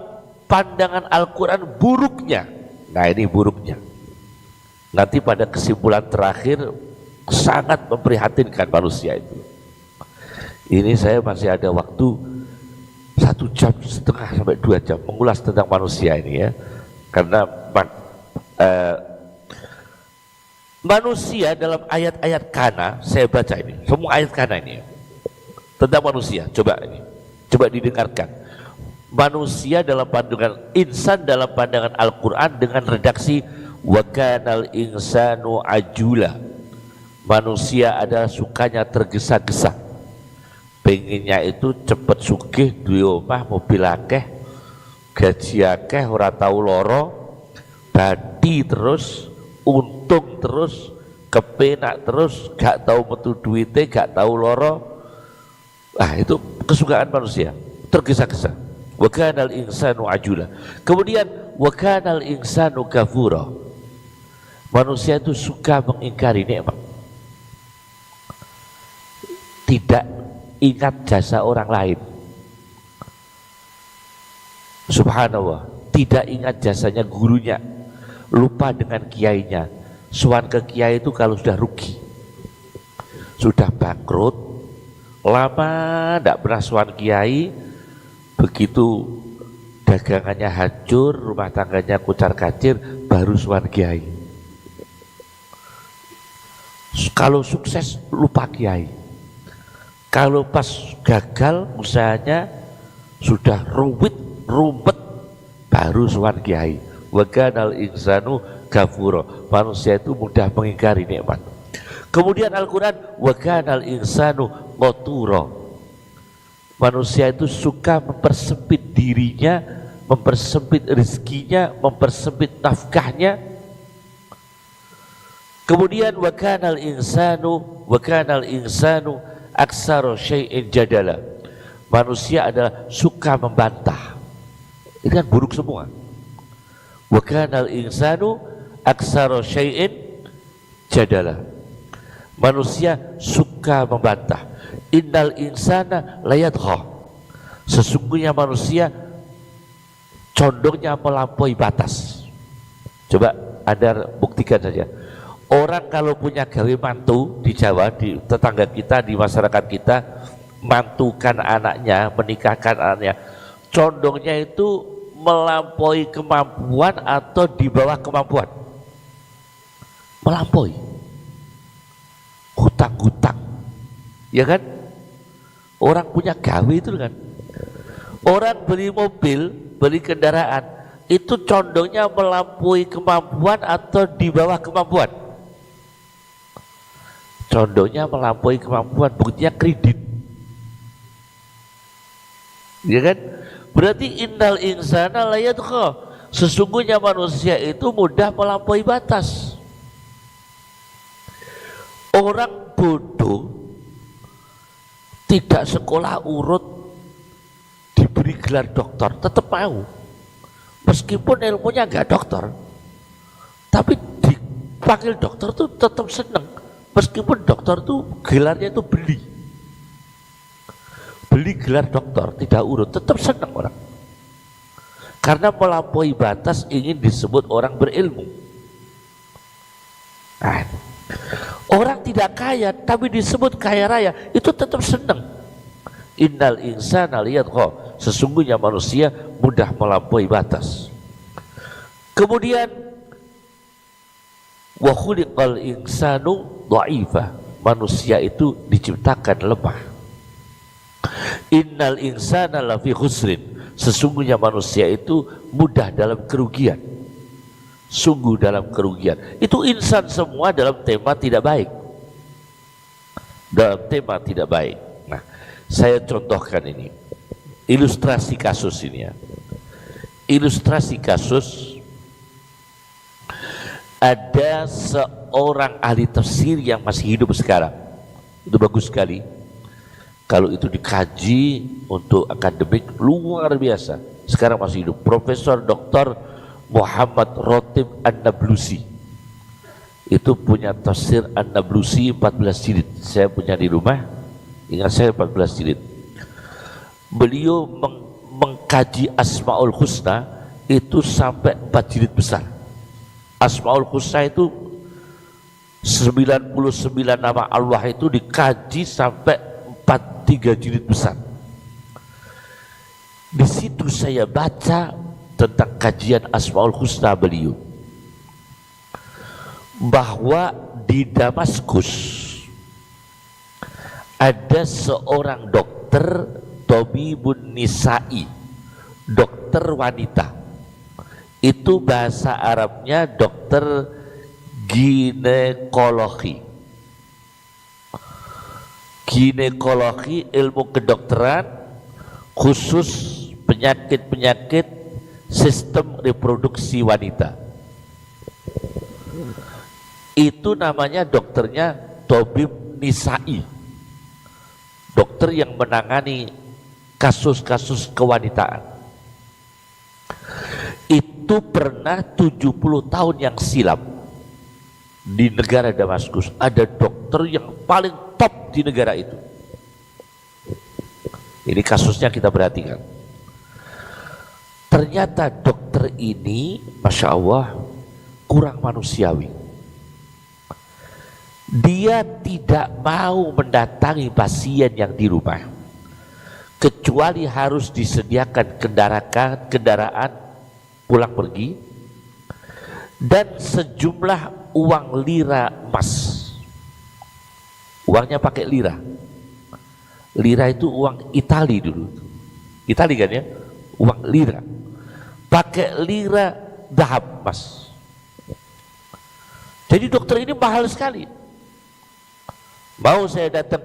pandangan Al-Quran buruknya. Nah, ini buruknya. Nanti pada kesimpulan terakhir sangat memprihatinkan manusia itu. Ini saya masih ada waktu 1,5 jam sampai 2 jam mengulas tentang manusia ini ya, karena manusia dalam ayat-ayat kana, saya baca ini semua ayat kana ini ya, tentang manusia. Coba didengarkan. Manusia dalam pandangan insan, dalam pandangan Al-Quran dengan redaksi wa kanal insanu ajula. Manusia adalah sukanya tergesa-gesa, pengennya itu cepet sugih, duwe omah, mobil akeh, gaji akeh, ora tau loro, bati terus, untung terus, kepenak terus, gak tau metu duite, gak tau loro. Ah, itu kesukaan manusia, tergesa-gesa. Wa kanal insanu ajula. Kemudian wa kanal insanu kafura. Manusia itu suka mengingkari nikmat, tidak ingat jasa orang lain. Subhanallah, tidak ingat jasanya gurunya, lupa dengan kiainya. Sowan ke kiai itu kalau sudah rugi, sudah bangkrut, lama tidak pernah sowan kiai, begitu dagangannya hancur, rumah tangganya kucar kacir, baru sowan kiai. Kalau sukses lupa kiai, kalau pas gagal usahanya sudah rumpet baru sowan kiai. Wa kanal insanu kafura. Manusia itu mudah mengingkari nikmat. Kemudian Al-Quran wa kanal insanu qatura. Manusia itu suka mempersempit dirinya, mempersempit rezekinya, mempersempit nafkahnya. Kemudian wa kanal insanu aksara syai'in jadala. Manusia adalah suka membantah. Ini kan buruk semua. Wa kanal insanu aksara syai'in jadala. Manusia suka membantah. Innal insana layadgha. Sesungguhnya manusia condongnya melampaui batas. Coba Anda buktikan saja. Orang kalau punya gawe mantu di Jawa, di tetangga kita, di masyarakat kita, mantukan anaknya, menikahkan anaknya, condongnya itu melampaui kemampuan atau di bawah kemampuan. Melampaui. Hutang-hutang, ya kan? Orang punya gawe itu kan. Orang beli mobil, beli kendaraan, itu condongnya melampaui kemampuan atau di bawah kemampuan. Condongnya melampaui kemampuan, buktinya kredit, ya kan? Berarti innal insana layadgha, sesungguhnya manusia itu mudah melampaui batas. Orang bodoh tidak sekolah urut, diberi gelar doktor, tetap mau. Meskipun ilmunya nggak dokter, tapi dipanggil dokter tuh tetap seneng. Meskipun dokter tuh gelarnya itu beli gelar dokter, tidak urut, tetap senang orang. Karena melampaui batas ingin disebut orang berilmu. Nah, orang tidak kaya tapi disebut kaya raya, itu tetap senang. Innal insana liyatgha, sesungguhnya manusia mudah melampaui batas. Kemudian wa khuliqal insanu dha'ifa, manusia itu diciptakan lemah. Innal insana lafi khusrin, sesungguhnya manusia itu mudah dalam kerugian. Sungguh dalam kerugian. Itu insan semua dalam tema tidak baik. Dalam tema tidak baik. Nah, saya contohkan ini. Ilustrasi kasus ini ya. Ilustrasi kasus, ada seorang ahli tafsir yang masih hidup sekarang. Itu bagus sekali. Kalau itu dikaji untuk akademik luar biasa. Sekarang masih hidup. Profesor Dr. Muhammad Rotib An-Nablusi. Itu punya tafsir An-Nablusi 14 jilid. Saya punya di rumah. Ingat saya 14 jilid. Beliau mengkaji Asmaul Husna itu sampai 4 jilid besar. Asmaul Husna itu 99 nama Allah itu dikaji sampai 3 jilid besar. Di situ saya baca tentang kajian Asmaul Husna beliau, bahwa di Damaskus ada seorang dokter, Tabibun Nisa'i, dokter wanita. Itu bahasa Arabnya dokter ginekologi. Ginekologi, ilmu kedokteran khusus penyakit-penyakit sistem reproduksi wanita. Itu namanya dokternya Tabib Nisa'i, dokter yang menangani kasus-kasus kewanitaan. Itu pernah 70 tahun yang silam di negara Damaskus ada dokter yang paling top di negara itu. Ini kasusnya kita perhatikan. Ternyata dokter ini, Masya Allah, kurang manusiawi. Dia tidak mau mendatangi pasien yang di rumah, kecuali harus disediakan kendaraan pulang pergi dan sejumlah uang lira emas. Uangnya pakai lira. Lira itu uang Itali dulu. Itali kan ya? Uang lira. Pakai lira dahab emas. Jadi dokter ini mahal sekali. Mau saya datang.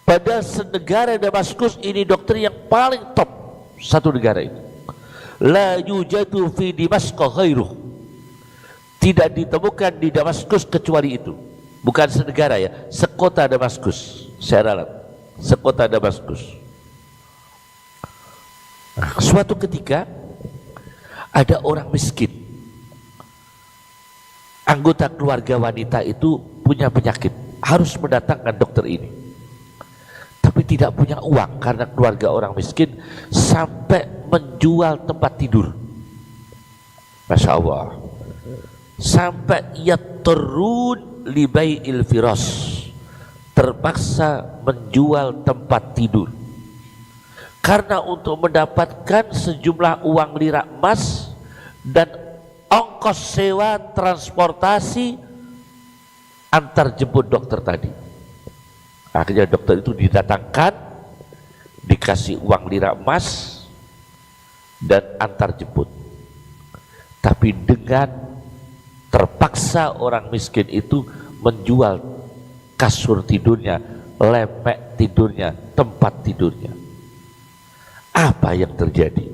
Padahal senegara Damaskus ini dokter yang paling top satu negara itu. La yujadu fi Damaskus ghairuh. Tidak ditemukan di Damaskus kecuali itu. Bukan senegara ya, sekota Damaskus. Saya ralat, sekota Damaskus. Nah, suatu ketika ada orang miskin, anggota keluarga wanita itu punya penyakit, harus mendatangkan dokter ini, tapi tidak punya uang karena keluarga orang miskin, sampai menjual tempat tidur. Masya Allah, sampai ia turun libai'il firas, terpaksa menjual tempat tidur karena untuk mendapatkan sejumlah uang lira emas dan ongkos sewa transportasi antar jemput dokter tadi. Akhirnya dokter itu didatangkan, dikasih uang lira emas dan antar jemput. Tapi dengan terpaksa orang miskin itu menjual kasur tidurnya, lemek tidurnya, tempat tidurnya. Apa yang terjadi?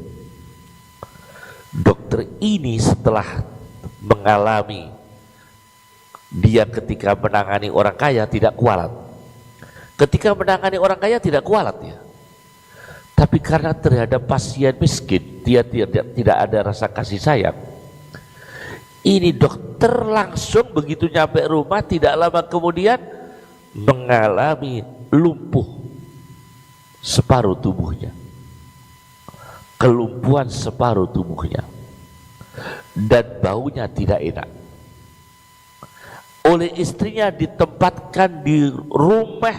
Dokter ini setelah mengalami, dia ketika menangani orang kaya tidak kualat. Ketika menangani orang kaya tidak kualat ya. Tapi karena terhadap pasien miskin dia tidak ada rasa kasih sayang. Ini dokter langsung begitu nyampe rumah tidak lama kemudian mengalami lumpuh separuh tubuhnya, kelumpuhan separuh tubuhnya, dan baunya tidak enak. Oleh istrinya ditempatkan di rumah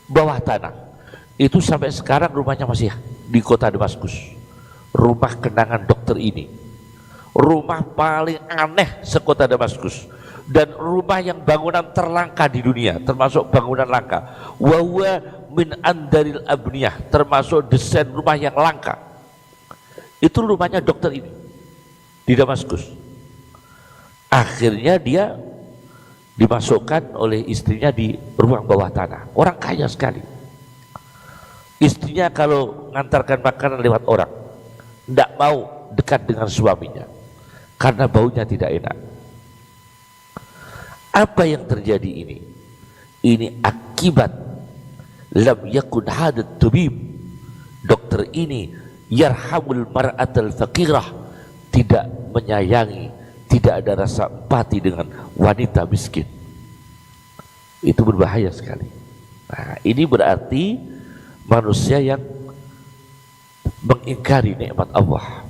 bawah tanah. Itu sampai sekarang rumahnya masih di kota Damaskus. Rumah kenangan dokter ini. Rumah paling aneh sekota Damaskus. Dan rumah yang bangunan terlangka di dunia, termasuk bangunan langka. Wa huwa min andaril abniyah, termasuk desain rumah yang langka. Itu rumahnya dokter ini di Damaskus. Akhirnya dia dimasukkan oleh istrinya di ruang bawah tanah. Orang kaya sekali. Istrinya kalau ngantarkan makanan lewat orang, tidak mau dekat dengan suaminya karena baunya tidak enak. Apa yang terjadi ini? Ini akibat lam yakun hadat tabib. Dokter ini yarhamul mar'atal faqirah, tidak menyayangi, tidak ada rasa empati dengan wanita miskin. Itu berbahaya sekali. Nah, ini berarti manusia yang mengingkari nikmat Allah.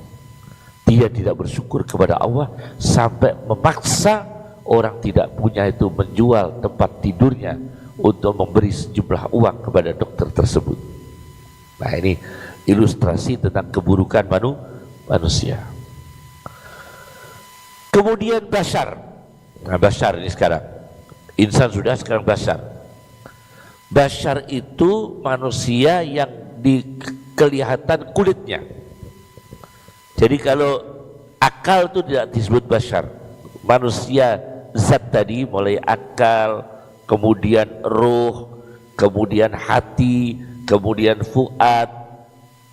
Dia tidak bersyukur kepada Allah sampai memaksa orang tidak punya itu menjual tempat tidurnya untuk memberi sejumlah uang kepada dokter tersebut. Nah, ini ilustrasi tentang keburukan manusia. Kemudian bashar. Nah, bashar ini sekarang insan sudah, sekarang bashar. Bashar itu manusia yang kelihatan kulitnya. Jadi kalau akal itu tidak disebut bashar. Manusia zat tadi mulai akal, kemudian ruh, kemudian hati, kemudian fuad,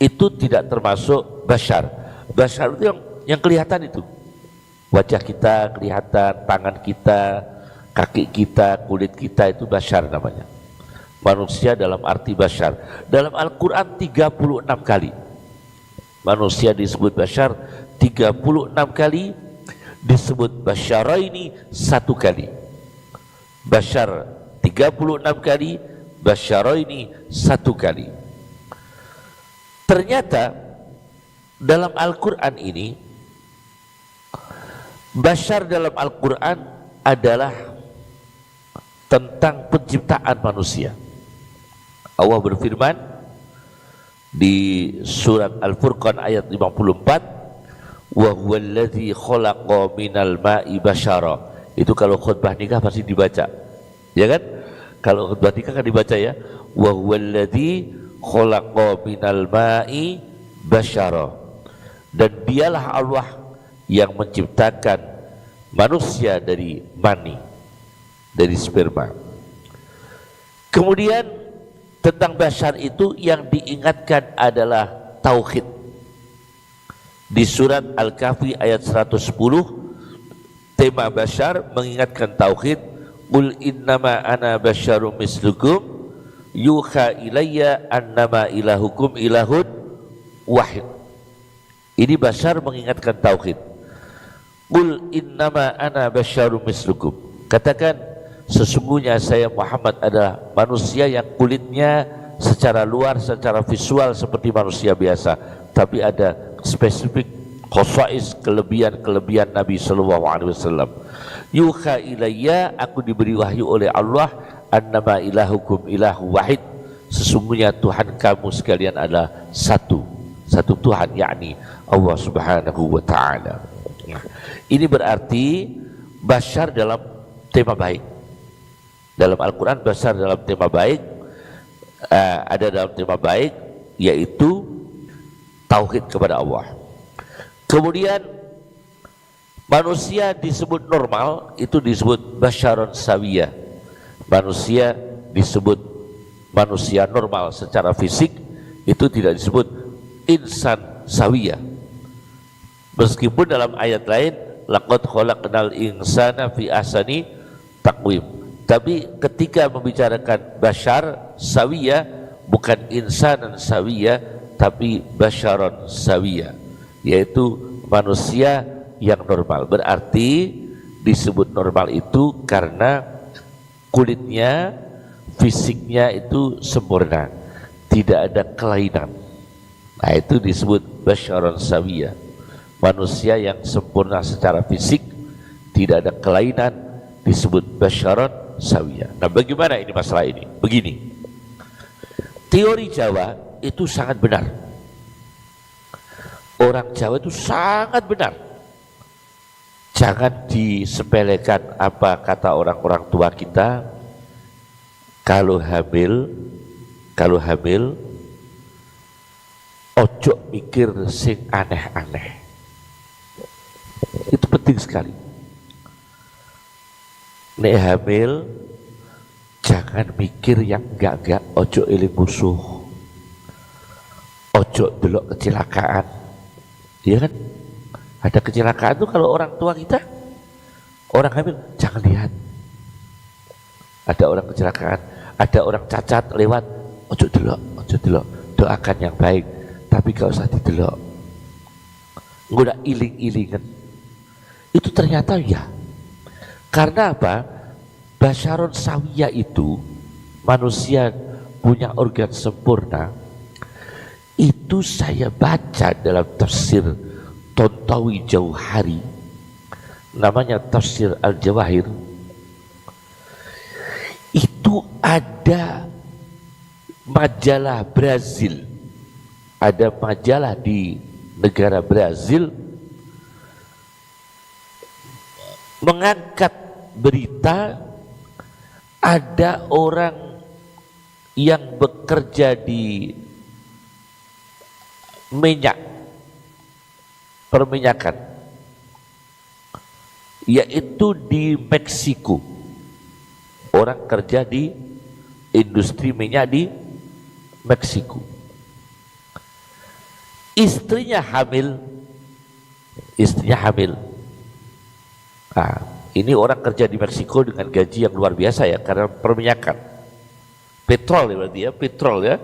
itu tidak termasuk bashar. Bashar itu yang kelihatan itu. Wajah kita kelihatan, tangan kita, kaki kita, kulit kita, itu bashar namanya. Manusia dalam arti bashar. Dalam Al-Quran 36 kali manusia disebut bashar, 36 kali disebut basyaraini 1 kali. Bashar 36 kali, basyaraini 1 kali. Ternyata dalam Al-Quran ini, bashar dalam Al-Quran adalah tentang penciptaan manusia. Allah berfirman di surat Al-Furqan ayat 54, wa huwallazi khalaqa minal ma'i basyara. Itu kalau khutbah nikah pasti dibaca, ya kan? Kalau khutbah nikah kan dibaca ya, wa huwallazi khalaqa minal ma'i basyara. Dan dialah Allah yang menciptakan manusia dari mani, dari sperma. Kemudian tentang bashar itu yang diingatkan adalah tauhid. Di surat Al-Kahfi ayat 110, tema bashar mengingatkan tauhid. Qul innama ana basyarum mislukum yuha ilayya annama ilahukum ilahun wahid. Ini bashar mengingatkan tauhid. Qul innama ana basyarum mislukum. Katakan, sesungguhnya saya Muhammad adalah manusia yang kulitnya secara luar, secara visual seperti manusia biasa, tapi ada spesifik khosais, kelebihan Nabi Sallallahu Alaihi Wasallam. Yuha ilayya, aku diberi wahyu oleh Allah, annama ilahukum ilahu wahid, sesungguhnya Tuhan kamu sekalian adalah satu Tuhan, yakni Allah Subhanahu wa Ta'ala. Ini berarti bashar dalam tema baik. Dalam Al-Quran bashar dalam tema baik, ada dalam tema baik, yaitu tauhid kepada Allah. Kemudian manusia disebut normal, itu disebut basyaron sawiyah. Manusia disebut manusia normal secara fisik, itu tidak disebut insan sawiyah. Meskipun dalam ayat lain, laqad khalaqnal insana fi ahsani taqwim, Tapi ketika membicarakan bashar sawiyah, bukan insanan sawiyah, tapi basyaron sawiyah, yaitu manusia yang normal. Berarti disebut normal itu karena kulitnya, fisiknya itu sempurna, tidak ada kelainan. Nah, itu disebut basyaron sawiyah, manusia yang sempurna secara fisik, tidak ada kelainan, disebut basyaron sawiyah. Nah, bagaimana ini masalah ini? Begini, teori Jawa itu sangat benar. Orang Jawa itu sangat benar. Jangan disepelekan apa kata orang-orang tua kita. Kalau hamil, ojo mikir sing aneh-aneh. Itu penting sekali. Nek hamil, jangan mikir yang enggak, ojo eling musuh, ojo delok kecelakaan. Iya kan? Ada kecelakaan tuh kalau orang tua kita, orang hamil, jangan lihat. Ada orang kecelakaan, ada orang cacat lewat, ojo delok, doakan yang baik, tapi gak usah didelok. Nggak iling-ilingan. Itu ternyata ya. Karena apa? Basyaron sawiyah itu, manusia punya organ sempurna. Itu saya baca dalam tafsir Tontawi Jauhari, namanya tafsir Al-Jawahir. Itu ada majalah Brazil, ada majalah di negara Brazil mengangkat berita ada orang yang bekerja di minyak, perminyakan, yaitu di Meksiko. Orang kerja di industri minyak di Meksiko. Istrinya hamil. Nah, ini orang kerja di Meksiko dengan gaji yang luar biasa ya, karena perminyakan. Petrol ya berarti ya,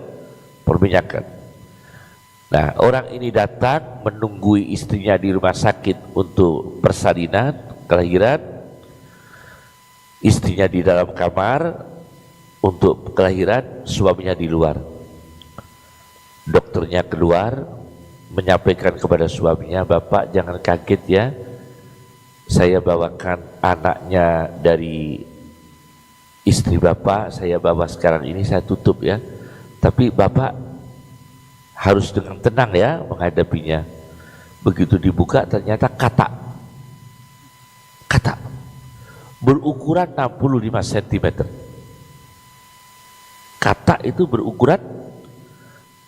perminyakan. Nah, orang ini datang menunggui istrinya di rumah sakit untuk persalinan, kelahiran. Istrinya di dalam kamar untuk kelahiran, suaminya di luar. Dokternya keluar menyampaikan kepada suaminya, "Bapak jangan kaget ya, saya bawakan anaknya dari istri Bapak, saya bawa sekarang ini, saya tutup ya. Tapi Bapak harus dengan tenang ya menghadapinya." Begitu dibuka ternyata kata berukuran 65 cm. Kata itu berukuran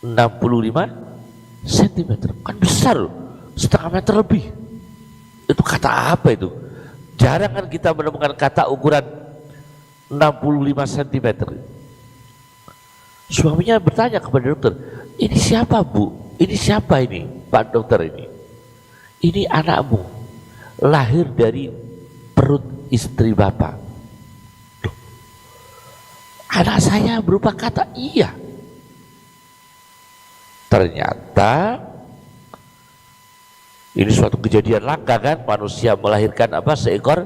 65 cm, kan besar loh, setengah meter lebih. Itu kata apa itu? Jarang kan kita menemukan kata ukuran 65 cm. Suaminya bertanya kepada dokter, "Ini siapa Bu? Ini siapa ini Pak Dokter ini? Ini anakmu, lahir dari perut istri Bapak." Duh, anak saya berupa kata. Iya. Ternyata ini suatu kejadian langka kan, manusia melahirkan apa, seekor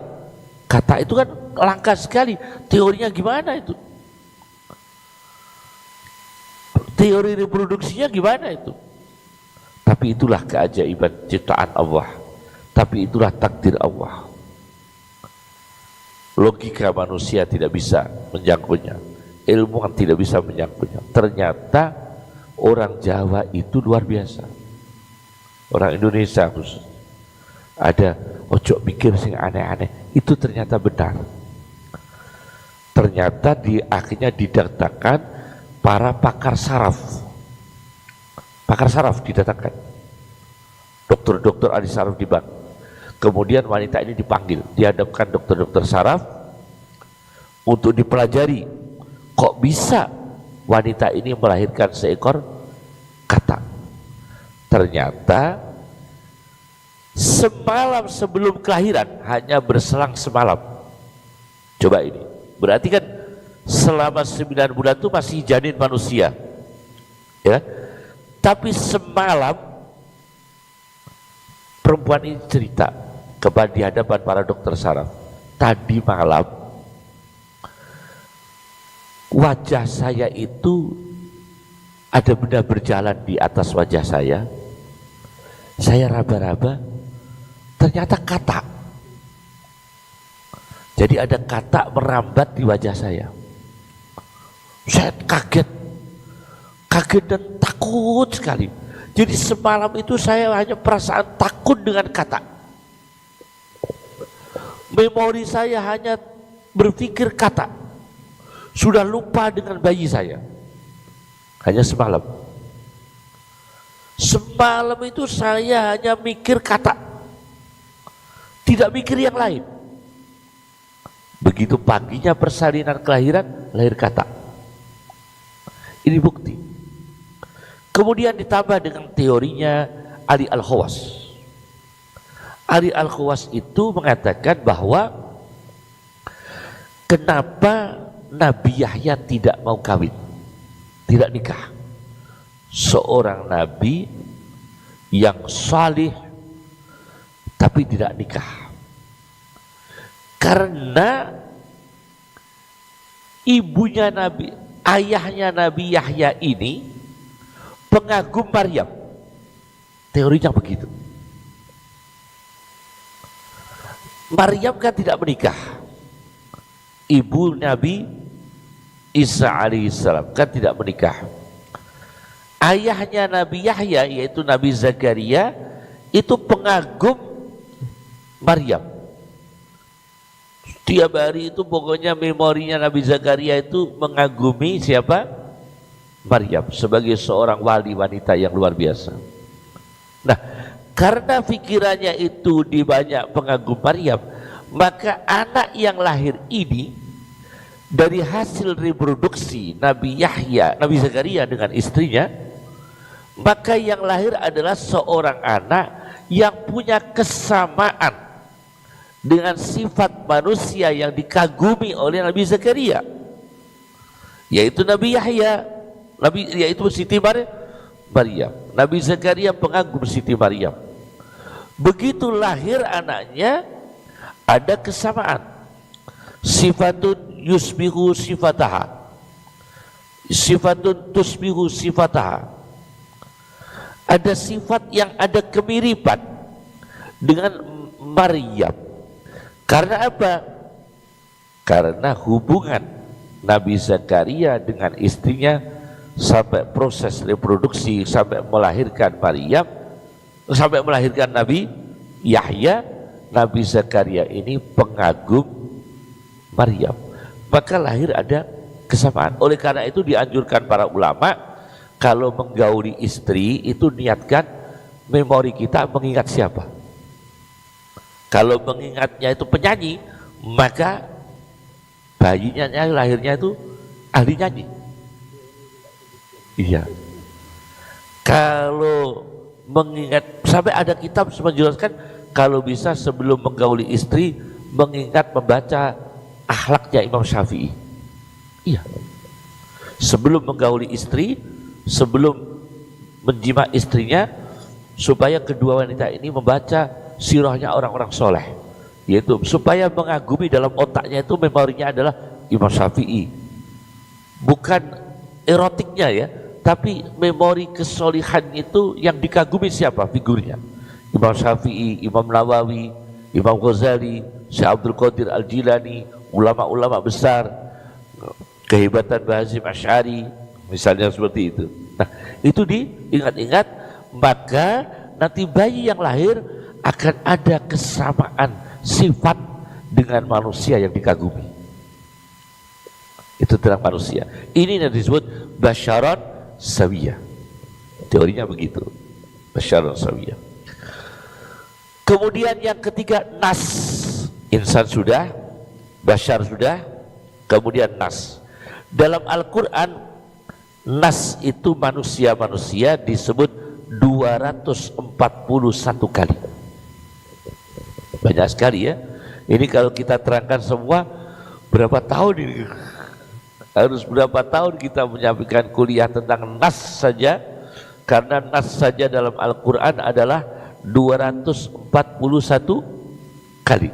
kata. Itu kan langka sekali. Teorinya gimana itu? Teori reproduksinya gimana itu? Tapi itulah keajaiban ciptaan Allah. Tapi itulah takdir Allah. Logika manusia tidak bisa menjangkaunya, ilmuwan tidak bisa menjangkaunya. Ternyata orang Jawa itu luar biasa. Orang Indonesia khusus ada ojo mikir sing aneh-aneh, itu ternyata benar. Ternyata akhirnya didatangkan para pakar saraf. Pakar saraf didatangkan, dokter-dokter ahli saraf di bank. Kemudian wanita ini dipanggil, dihadapkan dokter-dokter saraf untuk dipelajari kok bisa wanita ini melahirkan seekor kata. Ternyata semalam sebelum kelahiran, hanya berselang semalam, coba ini, Berarti kan selama 9 bulan itu masih janin manusia, ya. Tapi semalam perempuan ini cerita kepada di hadapan para dokter saraf, tadi malam wajah saya itu ada benda berjalan di atas wajah saya raba-raba, ternyata katak. Jadi ada katak merambat di wajah saya. Saya kaget dan takut sekali. Jadi semalam itu saya hanya perasaan takut dengan katak. Memori saya hanya berpikir katak. Sudah lupa dengan bayi saya. Hanya semalam. Semalam itu saya hanya mikir katak. Tidak mikir yang lain. Begitu paginya persalinan kelahiran, lahir katak. Ini bukti. Kemudian ditambah dengan teorinya Ali Al-Khawas. Ali Al-Khawas itu mengatakan bahwa kenapa Nabi Yahya tidak mau kawin, tidak nikah. Seorang nabi yang salih tapi tidak nikah. Karena ibunya Nabi, ayahnya Nabi Yahya ini pengagum Maryam. Teorinya begitu. Maryam kan tidak menikah. Ibu Nabi Isa alaihissalam kan tidak menikah. Ayahnya Nabi Yahya yaitu Nabi Zakaria itu pengagum Maryam. Tiap hari itu pokoknya memorinya Nabi Zakaria itu mengagumi siapa? Maryam sebagai seorang wali wanita yang luar biasa. Nah, karena pikirannya itu di banyak pengagum Maryam, maka anak yang lahir ini dari hasil reproduksi Nabi Yahya, Nabi Zakaria dengan istrinya, maka yang lahir adalah seorang anak yang punya kesamaan dengan sifat manusia yang dikagumi oleh Nabi Zakaria, yaitu Nabi Yahya, yaitu Siti Maryam. Nabi Zakaria pengagum Siti Maryam. Begitu lahir anaknya ada kesamaan. Sifatun yusbihu sifataha, sifatun tusbihu sifataha. Ada sifat yang ada kemiripan dengan Maryam. Karena apa? Karena hubungan Nabi Zakaria dengan istrinya sampai proses reproduksi sampai melahirkan Maryam, sampai melahirkan Nabi Yahya, Nabi Zakaria ini pengagum Maryam. Maka lahir ada kesamaan. Oleh karena itu dianjurkan para ulama kalau menggauli istri itu niatkan memori kita mengingat siapa. Kalau mengingatnya itu penyanyi, maka bayinya lahirnya itu ahli nyanyi. Iya. Kalau mengingat, sampai ada kitab menjelaskan kalau bisa sebelum menggauli istri mengingat membaca akhlaknya Imam Syafi'i. Iya. Sebelum menggauli istri, sebelum menjima istrinya, supaya kedua wanita ini membaca sirahnya orang-orang soleh, yaitu supaya mengagumi dalam otaknya itu memorinya adalah Imam Syafi'i, bukan erotiknya ya, tapi memori kesolihan itu yang dikagumi siapa figurnya? Imam Syafi'i, Imam Nawawi, Imam Ghazali, Syekh Abdul Qadir Al-Jilani, ulama-ulama besar, kehebatan Bahazim Asy'ari misalnya seperti itu. Nah, itu diingat-ingat, maka nanti bayi yang lahir akan ada kesamaan sifat dengan manusia yang dikagumi. Itu tentang manusia. Ini yang disebut basyaron sawiyah. Teorinya begitu. Basyaron sawiyah. Kemudian yang ketiga nas. Insan sudah, basyar sudah, kemudian nas. Dalam Al-Quran nas itu manusia-manusia disebut 241 kali. Banyak sekali ya. Ini kalau kita terangkan semua berapa tahun ini? Harus berapa tahun kita menyampaikan kuliah tentang nas saja, karena nas saja dalam Al-Quran adalah 241 kali.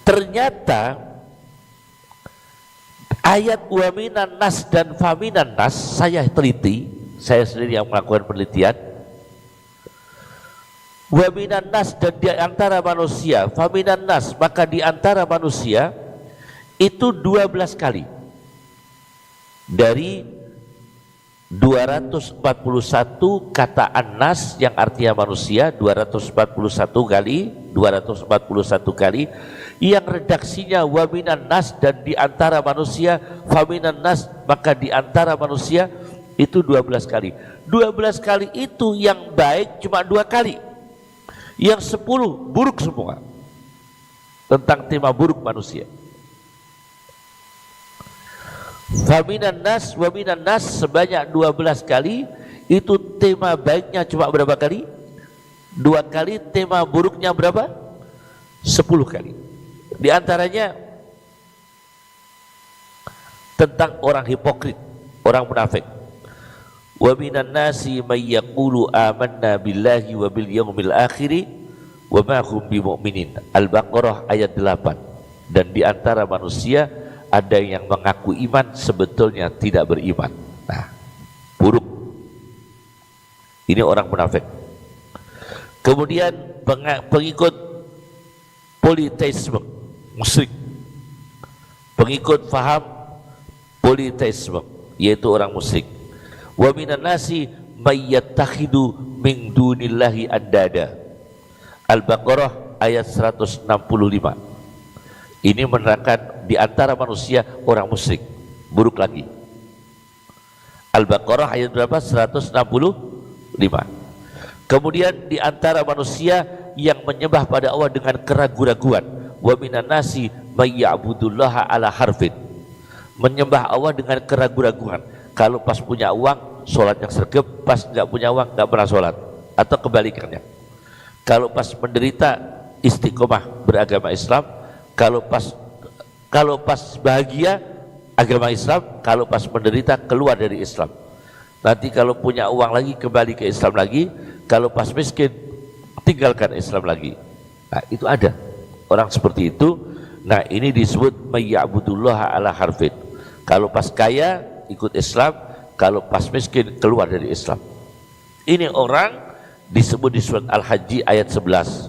Ternyata ayat wa minan nas dan faminan nas, saya teliti, saya sendiri yang melakukan penelitian. Wa minan nas, dan di antara manusia, faminan nas, maka di antara manusia itu 12 kali dari 241 kata an-nas yang artinya manusia, 241 kali, 241 kali yang redaksinya wa minan nas, dan di antara manusia faminan nas, maka di antara manusia itu 12 kali. 12 kali itu yang baik cuma 2 kali, yang 10 buruk semua, tentang tema buruk manusia. Faminan nas wa minan nas sebanyak 12 kali, itu tema baiknya cuma berapa kali? 2 kali. Tema buruknya berapa? 10 kali. Di antaranya tentang orang hipokrit, orang munafik. Wa minan nasi may yaqulu amanna billahi wa bil yaumil akhir wa ma hum bimu'minin. Al-Baqarah ayat 8. Dan di antara manusia ada yang mengaku iman sebetulnya tidak beriman. Nah, buruk. Ini orang munafik. Kemudian pengikut politeisme, musyrik. Pengikut faham politeisme, yaitu orang musyrik. Wa minan nasi may yattakhidu min dunillahi andada. Al-Baqarah ayat 165. Ini menerangkan di antara manusia orang musyrik, buruk lagi. Al-Baqarah ayat berapa? 165. Kemudian di antara manusia yang menyembah pada Allah dengan keraguan-raguan. Wa minan nasi may ya'budullaha ala harfin. Menyembah Allah dengan keraguan-raguan. Kalau pas punya uang, sholatnya sergap, pas nggak punya uang, nggak pernah sholat. Atau kebalikannya. Kalau pas menderita, istiqomah beragama Islam. Kalau pas bahagia agama Islam, kalau pas menderita keluar dari Islam. Nanti kalau punya uang lagi kembali ke Islam lagi, kalau pas miskin tinggalkan Islam lagi. Nah, itu ada orang seperti itu. Nah, ini disebut mayya'budullaha ala harfin. Kalau pas kaya ikut Islam, kalau pas miskin keluar dari Islam. Ini orang disebut di surat Al-Hajj ayat 11,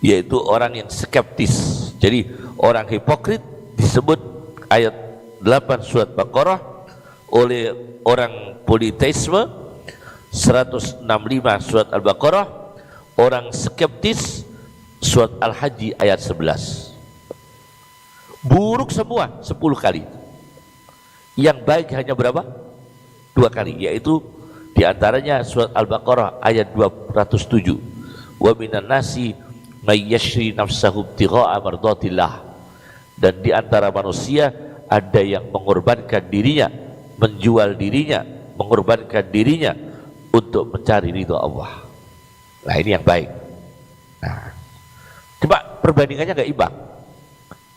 yaitu orang yang skeptis. Jadi orang hipokrit disebut ayat 8 surat Baqarah, oleh orang politeisme 165 surat Al-Baqarah, orang skeptis surat Al-Hajj ayat 11. Buruk semua 10 kali. Yang baik hanya berapa? 2 kali, yaitu diantaranya surat Al-Baqarah ayat 207. Wa minan nasi may yashri nafsahu ibtigha'a mardatillah. Dan di antara manusia ada yang mengorbankan dirinya, menjual dirinya, mengorbankan dirinya untuk mencari ridho Allah. Nah, ini yang baik. Nah, coba perbandingannya nggak imbang.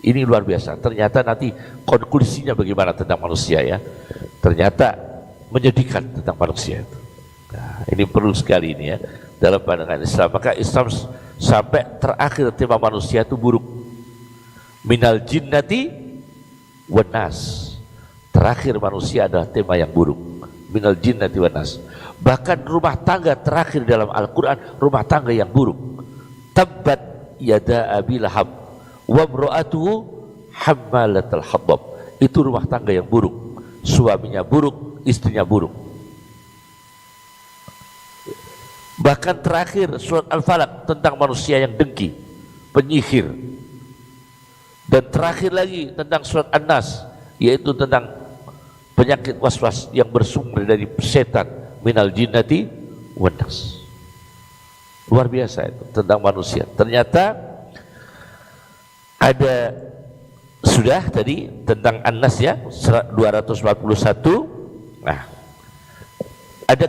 Ini luar biasa. Ternyata nanti konklusinya bagaimana tentang manusia ya. Ternyata menyedihkan tentang manusia itu. Nah, ini perlu sekali ini ya dalam pandangan Islam. Maka Islam sampai terakhir tema manusia itu buruk. Minal jinnati wan nas. Terakhir manusia adalah tema yang buruk. Minal jinnati wan nas. Bahkan rumah tangga terakhir dalam Al-Quran, rumah tangga yang buruk. Tabbat yada abi lahab wa imra'atuhu hammalatal hatab. Itu rumah tangga yang buruk. Suaminya buruk, istrinya buruk. Bahkan terakhir surat Al-Falaq tentang manusia yang dengki, penyihir. Dan terakhir lagi tentang surat An-Nas, yaitu tentang penyakit waswas yang bersumber dari setan, minal jinnati wan nas. Luar biasa itu tentang manusia. Ternyata ada sudah tadi tentang An-Nas ya 241. Nah, ada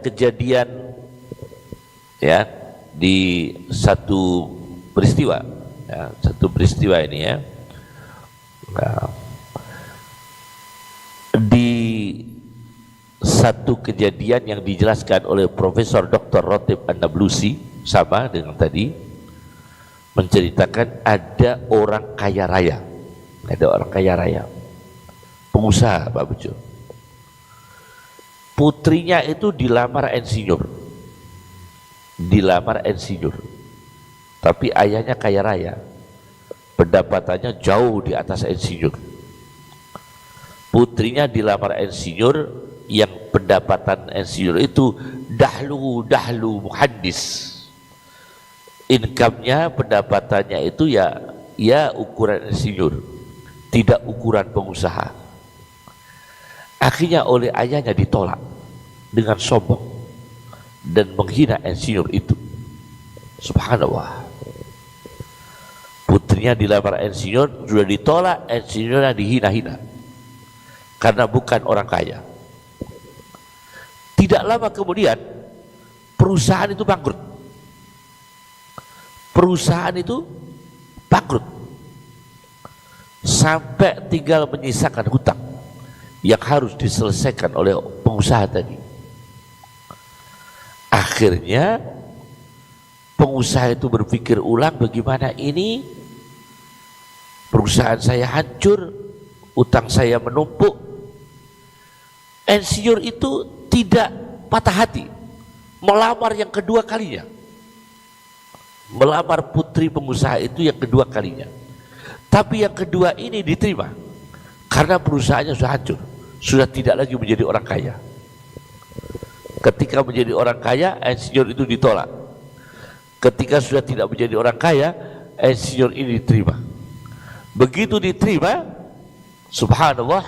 kejadian ya di satu peristiwa, ya, satu peristiwa ini ya. Nah, di satu kejadian yang dijelaskan oleh Profesor Dr. Rotib An-Nablusi, sama dengan tadi, menceritakan ada orang kaya raya, pengusaha Pak Bejo. Putrinya itu dilamar insinyur, tapi ayahnya kaya raya, pendapatannya jauh di atas insinyur. Putrinya dilamar insinyur yang pendapatan insinyur itu dahlu muhandis. Income-nya, pendapatannya itu ya ukuran insinyur, tidak ukuran pengusaha. Akhirnya oleh ayahnya ditolak dengan sombong dan menghina insinyur itu. Subhanallah. Putrinya dilamar insinyur, sudah ditolak, insinyurnya dihina-hina karena bukan orang kaya. Tidak lama kemudian perusahaan itu bangkrut. Sampai tinggal menyisakan hutang yang harus diselesaikan oleh pengusaha tadi. Akhirnya pengusaha itu berpikir ulang, bagaimana ini perusahaan saya hancur, utang saya menumpuk. Insinyur itu tidak patah hati, melamar yang kedua kalinya, melamar putri pengusaha itu yang kedua kalinya. Tapi yang kedua ini diterima karena perusahaannya sudah hancur, sudah tidak lagi menjadi orang kaya. Ketika menjadi orang kaya, insinyur itu ditolak. Ketika sudah tidak menjadi orang kaya, insinyur ini diterima. Begitu diterima, subhanallah,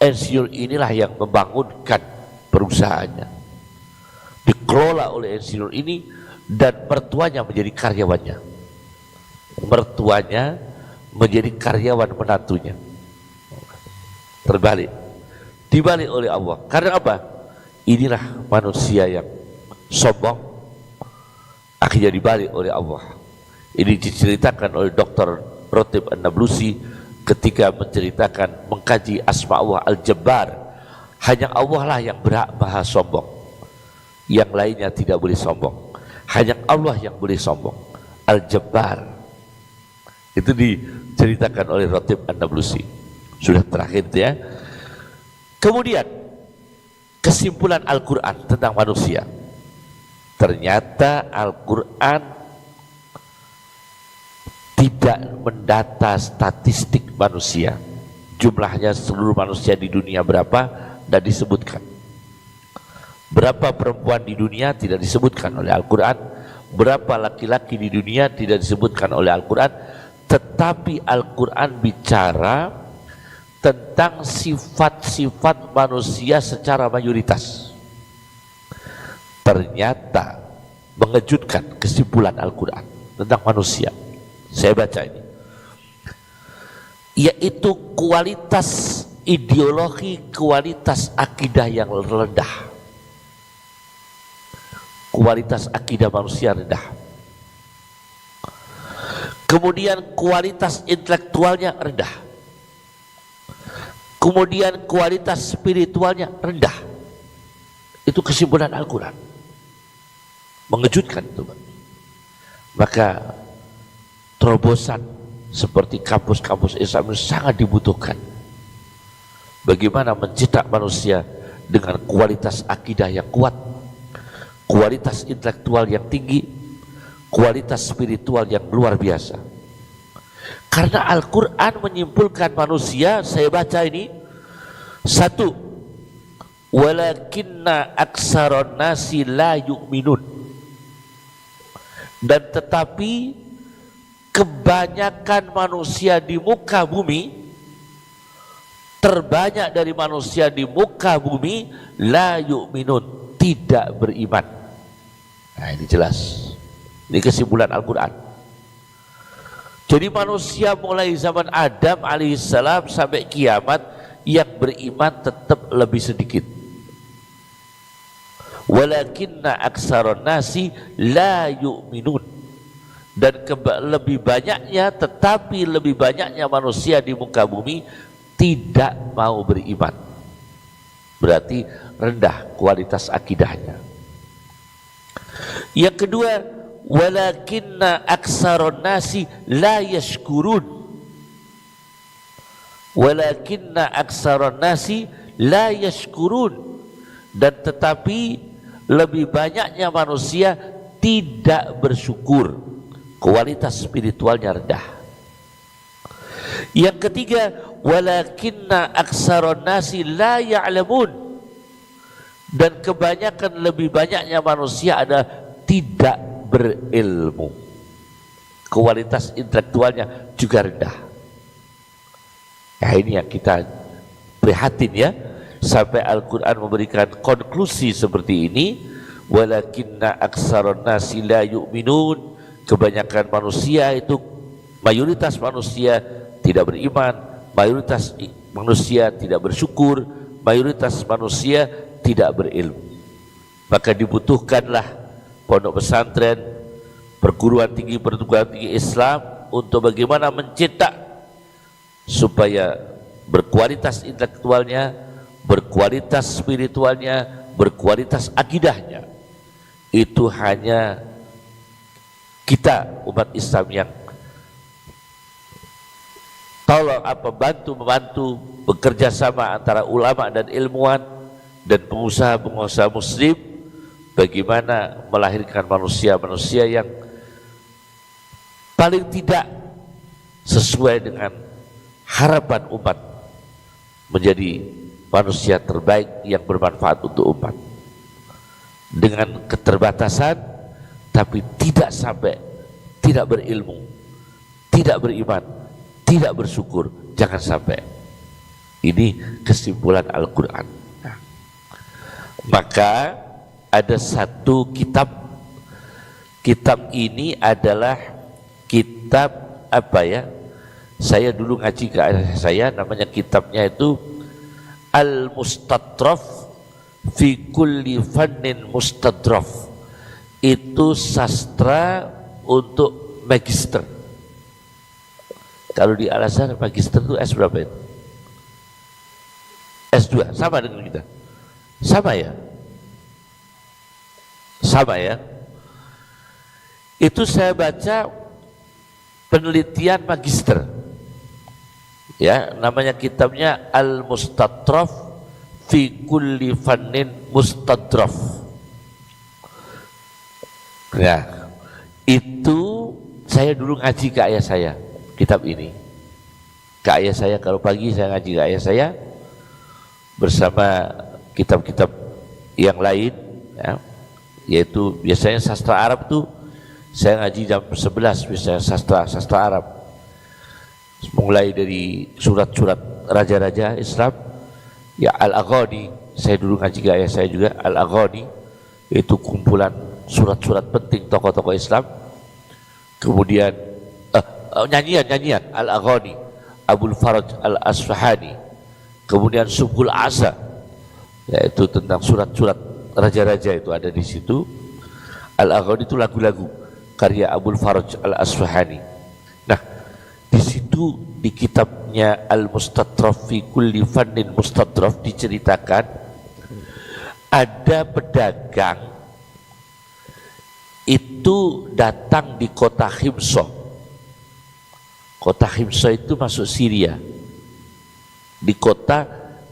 insinyur inilah yang membangunkan perusahaannya, dikelola oleh insinyur ini, dan mertuanya menjadi karyawannya. Mertuanya menjadi karyawan menantunya. Terbalik, dibalik oleh Allah. Karena apa? Inilah manusia yang sombong, akhirnya dibalik oleh Allah. Ini diceritakan oleh Dr. Rotib An-Nablusi ketika menceritakan, mengkaji asma Allah Al-Jabbar. Hanya Allah lah yang berhak maha sombong, yang lainnya tidak boleh sombong. Hanya Allah yang boleh sombong, Al-Jabbar. Itu diceritakan oleh Rotib An-Nablusi. Sudah terakhir ya. Kemudian kesimpulan Al-Quran tentang manusia. Ternyata Al-Quran tidak mendata statistik manusia, jumlahnya seluruh manusia di dunia berapa, tidak disebutkan. Berapa perempuan di dunia tidak disebutkan oleh Al-Quran, berapa laki-laki di dunia tidak disebutkan oleh Al-Quran. Tetapi Al-Quran bicara tentang sifat-sifat manusia secara mayoritas. Ternyata mengejutkan kesimpulan Al-Quran tentang manusia. Saya baca ini, yaitu kualitas ideologi, kualitas akidah yang rendah. Kualitas akidah manusia rendah. Kemudian kualitas intelektualnya rendah. Kemudian kualitas spiritualnya rendah. Itu kesimpulan Al-Quran. Mengejutkan itu. Maka terobosan seperti kampus-kampus Islam sangat dibutuhkan. Bagaimana mencetak manusia dengan kualitas akidah yang kuat, kualitas intelektual yang tinggi, kualitas spiritual yang luar biasa. Karena Al-Quran menyimpulkan manusia, saya baca ini, satu, walakinna aksaron nasi la yu'minun, dan tetapi kebanyakan manusia di muka bumi, terbanyak dari manusia di muka bumi, la yu'minun, tidak beriman. Nah ini jelas, ini kesimpulan Al-Quran. Jadi manusia mulai zaman Adam alaihissalam sampai kiamat, yang beriman tetap lebih sedikit. Walakinna aksaron nasi la yu'minun, dan lebih banyaknya, tetapi lebih banyaknya manusia di muka bumi tidak mau beriman. Berarti rendah kualitas akidahnya. Yang kedua, walakinna aksaron nasi la yashkurun. Walakinna aksaron nasi la yashkurun. Dan tetapi lebih banyaknya manusia tidak bersyukur, kualitas spiritualnya rendah. Yang ketiga, walakinna aksaron nasi la ya'lamun. Dan kebanyakan lebih banyaknya manusia adalah tidak berilmu, kualitas intelektualnya juga rendah. Nah, ini yang kita prihatin ya, sampai Al-Quran memberikan konklusi seperti ini, walakinna aksaron nasi la yu'minun. Kebanyakan manusia itu, mayoritas manusia tidak beriman, mayoritas manusia tidak bersyukur, mayoritas manusia tidak berilmu. Maka dibutuhkanlah pondok pesantren, perguruan tinggi Islam untuk bagaimana mencetak supaya berkualitas intelektualnya, berkualitas spiritualnya, berkualitas akidahnya. Itu hanya kita umat Islam yang tolong membantu bekerja sama antara ulama dan ilmuwan dan pengusaha-pengusaha muslim, bagaimana melahirkan manusia-manusia yang paling tidak sesuai dengan harapan umat, menjadi manusia terbaik yang bermanfaat untuk umat, dengan keterbatasan tapi tidak sampai tidak berilmu, tidak beriman, tidak bersyukur. Jangan sampai. Ini kesimpulan Al-Quran. Maka ada satu kitab. Kitab ini adalah kitab apa ya? Saya dulu ngaji ke ayah saya, namanya kitabnya itu Al-Mustadraf fi kulli fannin mustadraf. Itu sastra untuk magister. Kalau di Al-Azhar magister itu S berapa itu? S2, sama dengan kita. Sama ya? Sama ya? Itu saya baca penelitian magister. Ya, namanya kitabnya Al-Mustadraf fi kulli fannin mustadraf. Ya, itu saya dulu ngaji ke ayah saya kitab ini. Ke ayah saya kalau pagi saya ngaji ke ayah saya bersama kitab-kitab yang lain ya, yaitu biasanya sastra Arab tuh saya ngaji jam 11 biasanya sastra Arab, mulai dari surat-surat raja-raja Islam ya, Al-Aghani. Saya dulu ngaji ke ayah saya juga, Al-Aghani itu kumpulan surat-surat penting tokoh-tokoh Islam. Kemudian nyanyian Al-Aghani, Abul Faraj Al-Asfahani. Kemudian Subul Asa, yaitu tentang surat-surat raja-raja, itu ada di situ. Al-Aghani itu lagu-lagu karya Abul Faraj Al-Asfahani. Nah, di situ di kitabnya Al-Mustadraf fi kulli fannin mustadraf diceritakan ada pedagang itu datang di kota Himso. Kota Himso itu masuk Syria. Di kota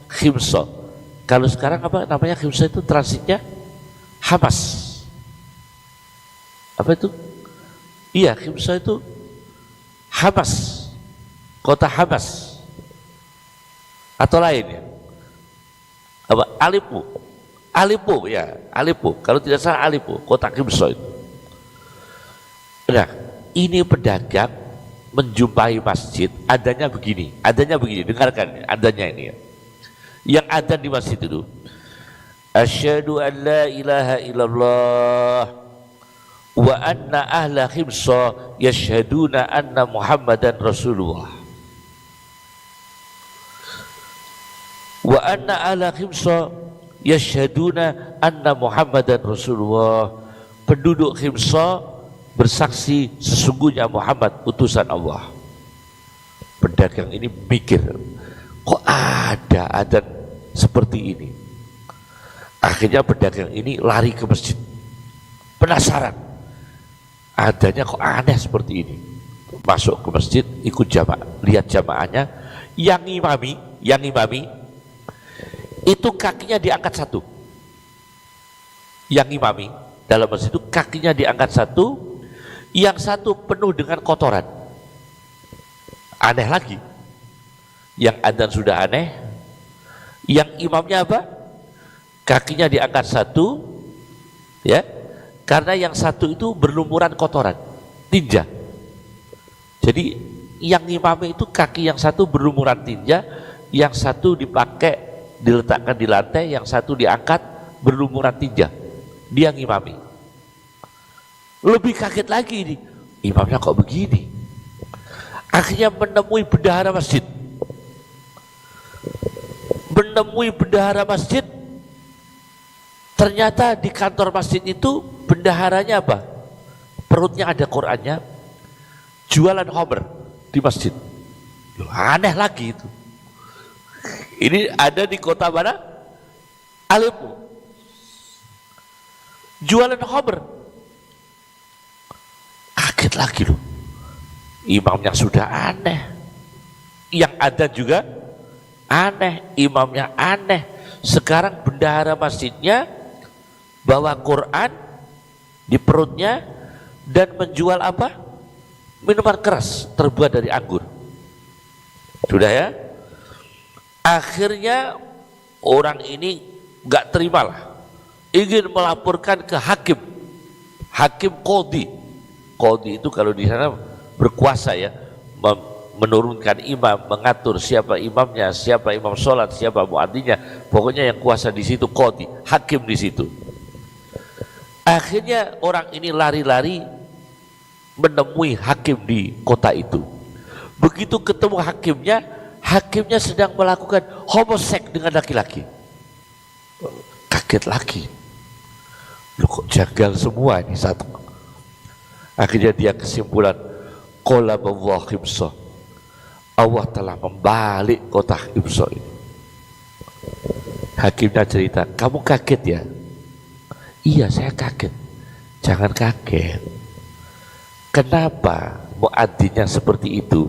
Himso. Kalau sekarang apa namanya Himso itu transitnya Hamas. Apa itu? Iya, Himso itu Hamas. Kota Hamas. Atau lainnya. Apa? Aleppo ya, Aleppo. Kalau tidak salah Aleppo, kota Himso itu. Nah, ini pedagang menjumpai masjid, adanya begini, dengarkan adanya ini ya. Yang ada di masjid itu, asyhadu an la ilaha illallah wa anna ahla Himsa yashhaduna anna Muhammadan Rasulullah. Wa anna ahla Himsa yashhaduna anna Muhammadan Rasulullah. Penduduk Himsa bersaksi sesungguhnya Muhammad utusan Allah. Pedagang ini mikir, kok ada adzan seperti ini? Akhirnya pedagang ini lari ke masjid, penasaran, adanya kok aneh seperti ini. Masuk ke masjid, ikut jamaah, lihat jamaahnya, yang imami itu kakinya diangkat satu. Yang imami dalam masjid itu kakinya diangkat satu, yang satu penuh dengan kotoran. Aneh lagi, yang adzan sudah aneh, yang imamnya apa? Kakinya diangkat satu, ya, karena yang satu itu berlumuran kotoran, tinja. Jadi yang imamnya itu kaki yang satu berlumuran tinja, yang satu dipakai diletakkan di lantai, yang satu diangkat berlumuran tinja. Dia ngimami. Lebih kaget lagi ini, imamnya kok begini? Akhirnya menemui bendahara masjid. Ternyata di kantor masjid itu bendaharanya apa? Perutnya ada Qur'annya, jualan homer di masjid. Aneh lagi itu. Ini ada di kota mana? Aleppo. Jualan homer. Kaget lagi loh. Imamnya sudah aneh, yang ada juga aneh, imamnya aneh. Sekarang bendahara masjidnya bawa Quran di perutnya dan menjual apa? Minuman keras terbuat dari anggur. Sudah ya? Akhirnya orang ini gak terimalah, ingin melaporkan ke hakim qadhi. Qadhi itu kalau di sana berkuasa ya, menurunkan imam, mengatur siapa imamnya, siapa imam sholat, siapa muadzinnya, pokoknya yang kuasa di situ qadhi, hakim di situ. Akhirnya orang ini lari-lari menemui hakim di kota itu. Begitu ketemu hakimnya sedang melakukan homoseks dengan laki-laki. Kaget lagi, loh kok janggal semua ini satu. Akhirnya dia kesimpulan, qala Allah Himsa, Allah telah membalik kota Himsa ini. Hakimnya cerita, kamu kaget ya? Iya, saya kaget. Jangan kaget. Kenapa muadzinnya seperti itu?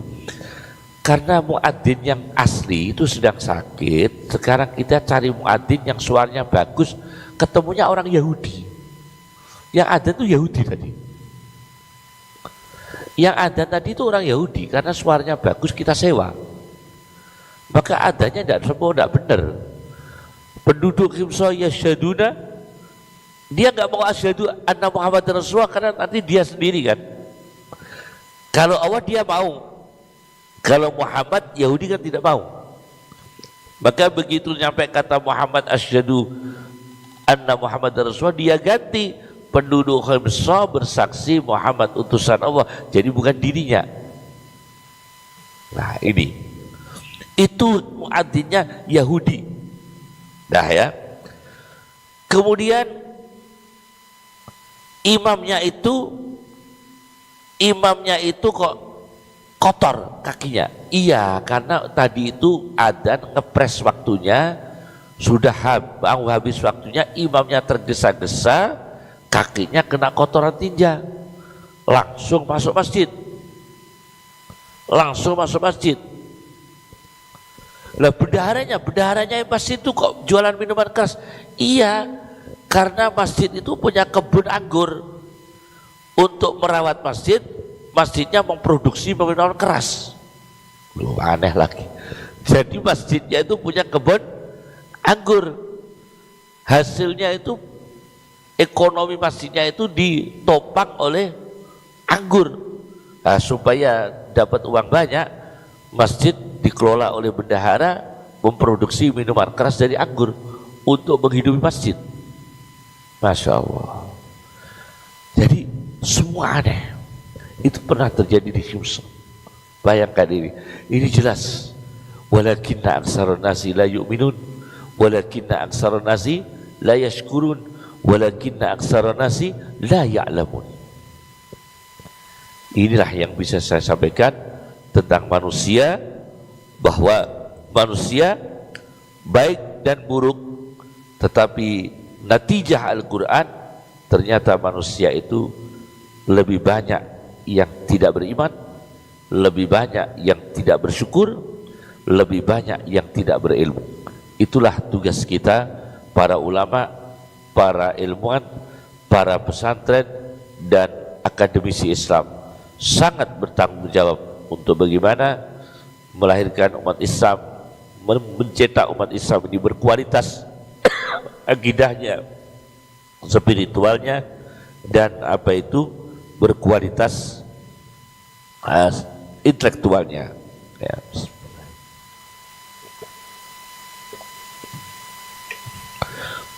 Karena muadzin yang asli itu sedang sakit. Sekarang kita cari muadzin yang suaranya bagus, ketemunya orang Yahudi. Yang ada itu Yahudi tadi. Yang ada tadi itu orang Yahudi, karena suaranya bagus kita sewa. Maka adanya tidak benar. Penduduk Himsa yasyaduna, dia nggak mau asyhadu anna Muhammad Rasulullah karena nanti dia sendiri kan. Kalau Allah dia mau. Kalau Muhammad, Yahudi kan tidak mau. Maka begitu nyampe kata Muhammad asyhadu anna Muhammad Rasulullah, dia ganti penduduk Himsa bersaksi Muhammad utusan Allah, jadi bukan dirinya. Nah ini, itu muadzinnya Yahudi. Nah ya, kemudian imamnya itu kok kotor kakinya. Iya, karena tadi itu adzan ngepres waktunya, sudah habis waktunya, imamnya tergesa-gesa, kakinya kena kotoran tinja, langsung masuk masjid. Lah bendaharanya masjid itu kok jualan minuman keras? Iya, karena masjid itu punya kebun anggur. Untuk merawat masjid, masjidnya memproduksi minuman keras. Loh, aneh lagi. Jadi masjidnya itu punya kebun anggur. Hasilnya itu ekonomi masjidnya itu ditopang oleh anggur. Nah, supaya dapat uang banyak, masjid dikelola oleh bendahara memproduksi minuman keras dari anggur untuk menghidupi masjid. Masya Allah. Jadi semua aneh. Itu pernah terjadi di Himsa. Bayangkan ini jelas. Walakinna aksarun nasi la yu'minun, walakinna aksarun nasi la yashkurun, walakinna aksarun nasi la ya'lamun. Inilah yang bisa saya sampaikan tentang manusia, bahwa manusia baik dan buruk, tetapi natijah Al-Quran ternyata manusia itu lebih banyak yang tidak beriman, lebih banyak yang tidak bersyukur, lebih banyak yang tidak berilmu. Itulah tugas kita, para ulama, para ilmuwan, para pesantren dan akademisi Islam, sangat bertanggung jawab untuk bagaimana melahirkan umat Islam, mencetak umat Islam ini berkualitas akidahnya, spiritualnya, dan apa itu berkualitas intelektualnya, ya.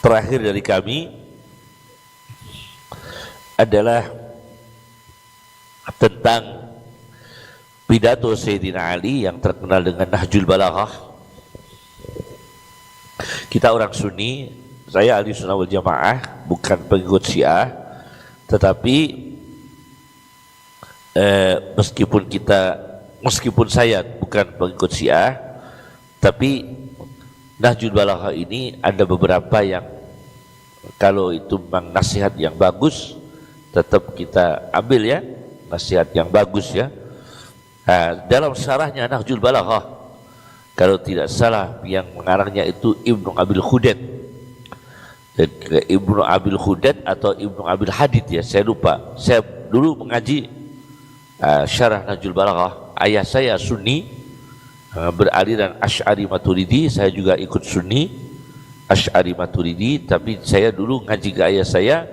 Terakhir dari kami adalah tentang pidato Sayyidina Ali yang terkenal dengan Nahjul Balaghah. Kita orang Sunni, saya Ahli Sunnah wal Jamaah, bukan pengikut Syiah, tetapi meskipun saya bukan pengikut Syiah, tapi Nahjul Balaghah ini ada beberapa yang kalau itu memang nasihat yang bagus, tetap kita ambil, ya, nasihat yang bagus, ya. Dalam syarahnya Nahjul Balaghah, kalau tidak salah yang mengarangnya itu Ibnu Abil Khudaid, Ibnu Abil Khudaid atau Ibnu Abil Hadid, ya, saya lupa. Saya dulu mengaji syarah Nahjul Balaghah. Ayah saya Sunni, beraliran Asy'ari Maturidi, saya juga ikut Sunni Asy'ari Maturidi, tapi saya dulu ngaji ke ayah saya,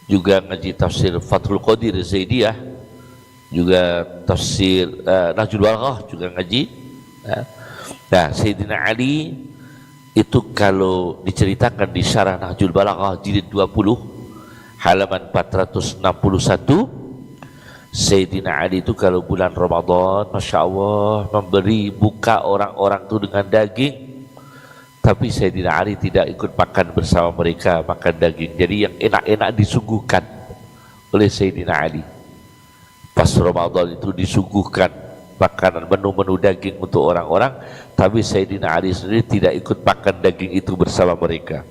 juga ngaji tafsir Fathul Qadir Zaidiyah, juga tafsir Nahjul Balaghah juga ngaji. Nah, Sayyidina Ali itu kalau diceritakan di syarah Nahjul Balaghah jilid 20 halaman 461, Sayyidina Ali itu kalau bulan Ramadan, Masya Allah, memberi buka orang-orang itu dengan daging, tapi Sayyidina Ali tidak ikut makan bersama mereka, makan daging. Jadi yang enak-enak disuguhkan oleh Sayyidina Ali. Pas Ramadan itu disuguhkan makanan, menu-menu daging untuk orang-orang, tapi Sayyidina Ali sendiri tidak ikut makan daging itu bersama mereka.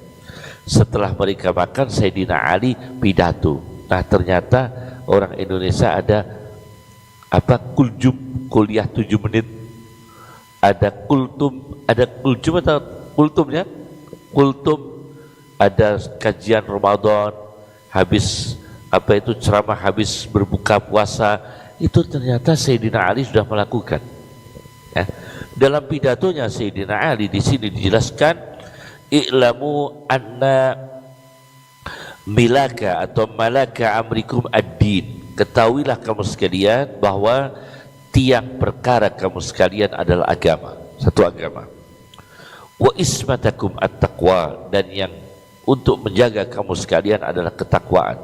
Setelah mereka makan, Sayyidina Ali pidato. Nah, ternyata orang Indonesia ada apa, kuljum, kuliah 7 menit, ada kultum, ada kuljum atau kultum, ya, kultum, ada kajian Ramadan, habis apa itu ceramah, habis berbuka puasa, itu ternyata Sayyidina Ali sudah melakukan, ya. Dalam pidatonya Sayyidina Ali di sini dijelaskan, i'lamu anna milaka atau malaka amrikum ad-din, ketahuilah kamu sekalian bahwa tiang perkara kamu sekalian adalah agama, satu agama. Wa ismatakum at-taqwa, dan yang untuk menjaga kamu sekalian adalah ketakwaan.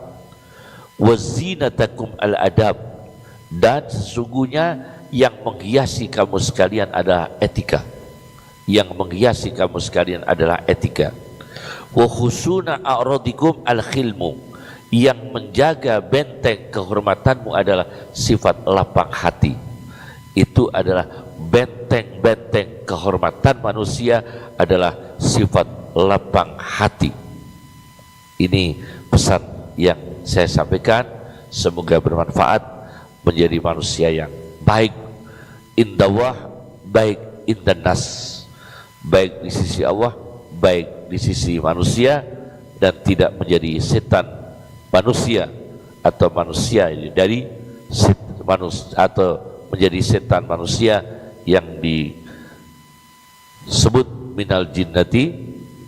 Wa zinatakum al-adab, dan sesungguhnya yang menghiasi kamu sekalian adalah etika. Yang menghiasi kamu sekalian adalah etika. Wa khusuna a'radikum al-khilmu, yang menjaga benteng kehormatanmu adalah sifat lapang hati. Itu adalah benteng-benteng kehormatan manusia adalah sifat lapang hati. Ini pesan yang saya sampaikan, semoga bermanfaat, menjadi manusia yang baik indallah, baik indannas, baik di sisi Allah, baik di sisi manusia, dan tidak menjadi setan manusia atau manusia dari manusia, atau menjadi setan manusia yang disebut minal jinnati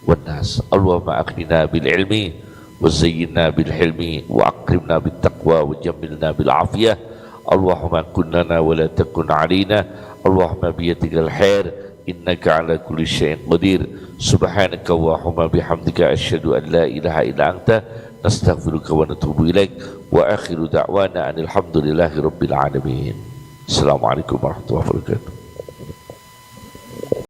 wan nas. Allahumma akhnina bil ilmi wa zayyinna bil hilmi wa akrimna bit taqwa wa jammilna bil afiyah. Allahumma kun lana wa la takun alina. Allahumma biyadikal khair innaka ala kulli syai'in qadir. Subhanaka Allahumma bihamdika asyhadu an la ilaha illa anta nastaghfiruka wa natubu ilaik. Wa akhiru da'wana anil hamdulillahi rabbil alamin. Assalamualaikum warahmatullahi wabarakatuh.